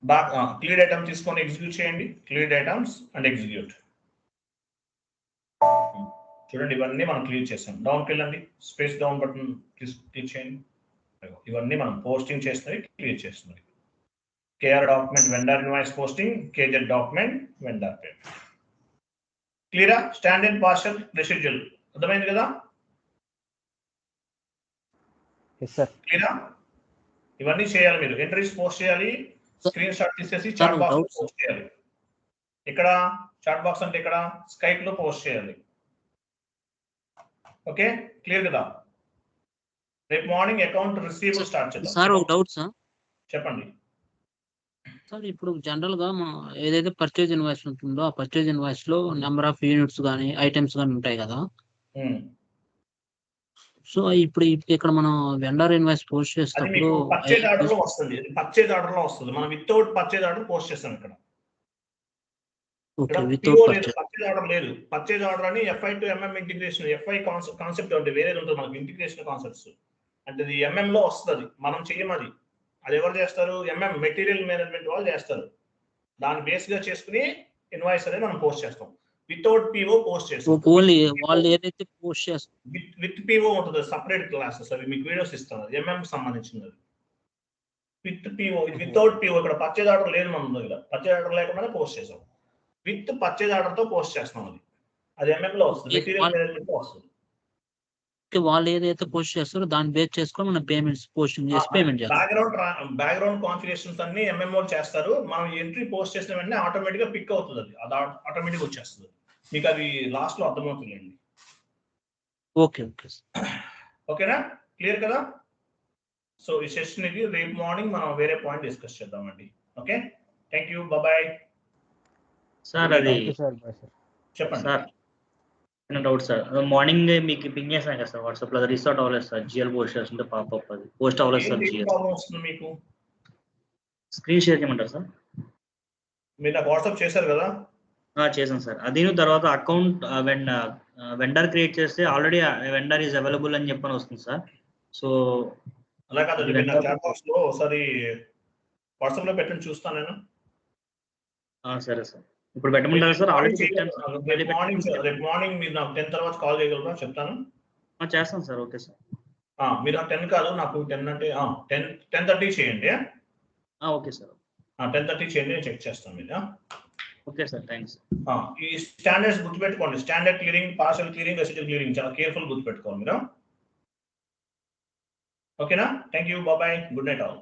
బాగా క్లియర్ ఐటమ్స్ తీసుకొని ఎగ్జిక్యూట్ చేయండి. Clear items and execute. చూడండి ఇవన్నీ మనం క్లియర్ చేసాం. డౌన్కి వెళ్ళండి, స్పేస్ డౌన్ బటన్ క్లిక్ చేయండి. ఇవన్నీ మనం పోస్టింగ్ చేస్తున్నవి క్లియర్ చేస్తున్నవి. KR document vendor invoice posting, KZ document vendor payment. క్లియరా? స్టాండర్డ్ పార్షల్ రెసిడ్యూల్ అర్థమైంది కదా? Yes sir. క్లియరా? ఇవన్నీ చేయాలి మీరు. ఎంట్రీస్ పోస్ట్ చేయాలి, స్క్రీన్ షాట్ తీసేసి చాట్ బాక్స్ పోస్ట్ చేయాలి. ఇక్కడ చాట్ బాక్స్ అంటే ఇక్కడ స్కైప్ లో పోస్ట్ చేయాలి. ఓకే, క్లియర్ కదా? రేపు మార్నింగ్ అకౌంట్ రిసీవబుల్ స్టార్ట్ చేద్దాం. సార్ ఒక డౌట్ సార్. చెప్పండి సార్ ఇప్పుడు జనరల్ గా మనం ఏదైతే పర్చేజ్ ఇన్వాయిస్ ఉంటుందో ఆ పర్చేజ్ ఇన్వాయిస్ లో నెంబర్ ఆఫ్ యూనిట్స్ కానీ ఐటమ్స్ కానీ ఉంటాయి కదా. సో ఇప్పుడు ఇక్కడ మనం వెండర్ ఇన్వాయిస్ పోస్ట్ చేసేటప్పుడు పర్చేజ్ ఆర్డర్ లో వస్తుంది. పర్చేజ్ ఆర్డర్ లో వస్తుంది. మనం వితౌట్ పర్చేజ్ ఆర్డర్ పోస్ట్ చేస్తాం. ఇక్కడ పర్చేజ్ ఆర్డర్ లేదు. పర్చేజ్ ఆర్డర్ అని FI to MM integration, FI concept అంటే వేరేది ఉంటుంది మనకి. ఇంటిగ్రేషన్ కాన్సెప్ట్స్ అంటే ఇది MM లో వస్తుంది. మనం చెయ్యం అది. అది ఎవరు చేస్తారు? MM మెటీరియల్ మేనేజ్మెంట్ వాళ్ళు చేస్తారు. దాన్ని బేస్ గా చేసుకుని ఇన్వాయిస్ అనేది మనం పోస్ట్ చేస్తాం. వితౌట్ PO పోస్ట్ చేస్తాం. ఓన్లీ వాళ్ళు ఏదైతే పోస్ట్ చేస్తారు విత్ PO ఉంటుంది, సపరేట్ క్లాసెస్. అవి మీకు వీడియోస్ ఇస్తాను. అది MM సంబంధించినది. With PO, without PO. ఇక్కడ పర్చేజ్ ఆర్డర్ లేదు మన దగ్గర. పర్చేజ్ ఆర్డర్ లేకుండానే పోస్ట్ చేసాం. విత్ పర్చేజ్ ఆర్డర్ తో పోస్ట్ చేస్తాం. అది MM లో వస్తుంది, మెటీరియల్ మేనేజ్మెంట్ లో వస్తుంది. వాళ్ళు ఏదైతే పోస్ట్ చేస్తారో దాన్ని బేస్ చేసుకొని మనం పేమెంట్స్ పోస్టింగ్ చేసి పేమెంట్ చేస్తాం. బ్యాక్గ్రౌండ్ కాన్ఫిగరేషన్స్ అన్ని MM వాళ్ళు చేస్తారు. మనం ఎంట్రీ పోస్ట్ చేసిన వెంటనే ఆటోమేటిక్ గా పిక్ అవుతుంది. అది ఆటోమేటిక్ వచ్చేస్తుంది. మీకు అది లాస్ట్ లో అర్థమవుతుందండి. ఓకే ఓకే ఓకేనా? క్లియర్ కదా? సో ఈ సెషన్ ఇది. రేపు మార్నింగ్ మనం వేరే పాయింట్ డిస్కస్ చేద్దామండి. Okay, thank you, bye. Sir అది చెప్పండి సార్. డౌట్ సార్, మార్నింగ్ మీకు పింగ్ చేశాను కదా సార్ వాట్సాప్ లో. రీసార్ట్ అవ్వలేదు సార్. GL పోస్ట్ చేస్తుంటే పాపప్ అది పోస్ట్ అవ్వలేదు సార్. మీకు స్క్రీన్ షేర్ చేయమంటారు సార్? మీరు నాకు వాట్సాప్ చేశారు కదా? చేశాను సార్. అది తర్వాత అకౌంట్ వెండర్ క్రియేట్ చేస్తే ఆల్రెడీ వెండర్ ఈజ్ అవైలబుల్ అని చెప్పని వస్తుంది సార్. సో అలా కాదు, చాట్ బాక్స్ లో ఒకసారి వాట్సాప్ లో పెట్టండి, చూస్తాను నేను. సరే సార్, ఇప్పుడు పెట్టమంటారా సార్? ఆల్రెడీ రేపు మార్నింగ్ మీరు నాకు 10 తర్వాత కాల్ చేయగలరా? చెప్తాను. చేస్తాను సార్. Okay sir. మీరు 10 కాదు, నాకు 10 అంటే 10:30 చేయండి. Okay sir. 10:30 చేయండి, నేను చెక్ చేస్తాను మీరు. Okay sir, thanks. ఈ స్టాండర్డ్స్ గుర్తుపెట్టుకోండి. Standard clearing, partial clearing, residual clearing చాలా కేర్ఫుల్ గుర్తుపెట్టుకోండి మీరు. ఓకేనా? Thank you, bye, good night all.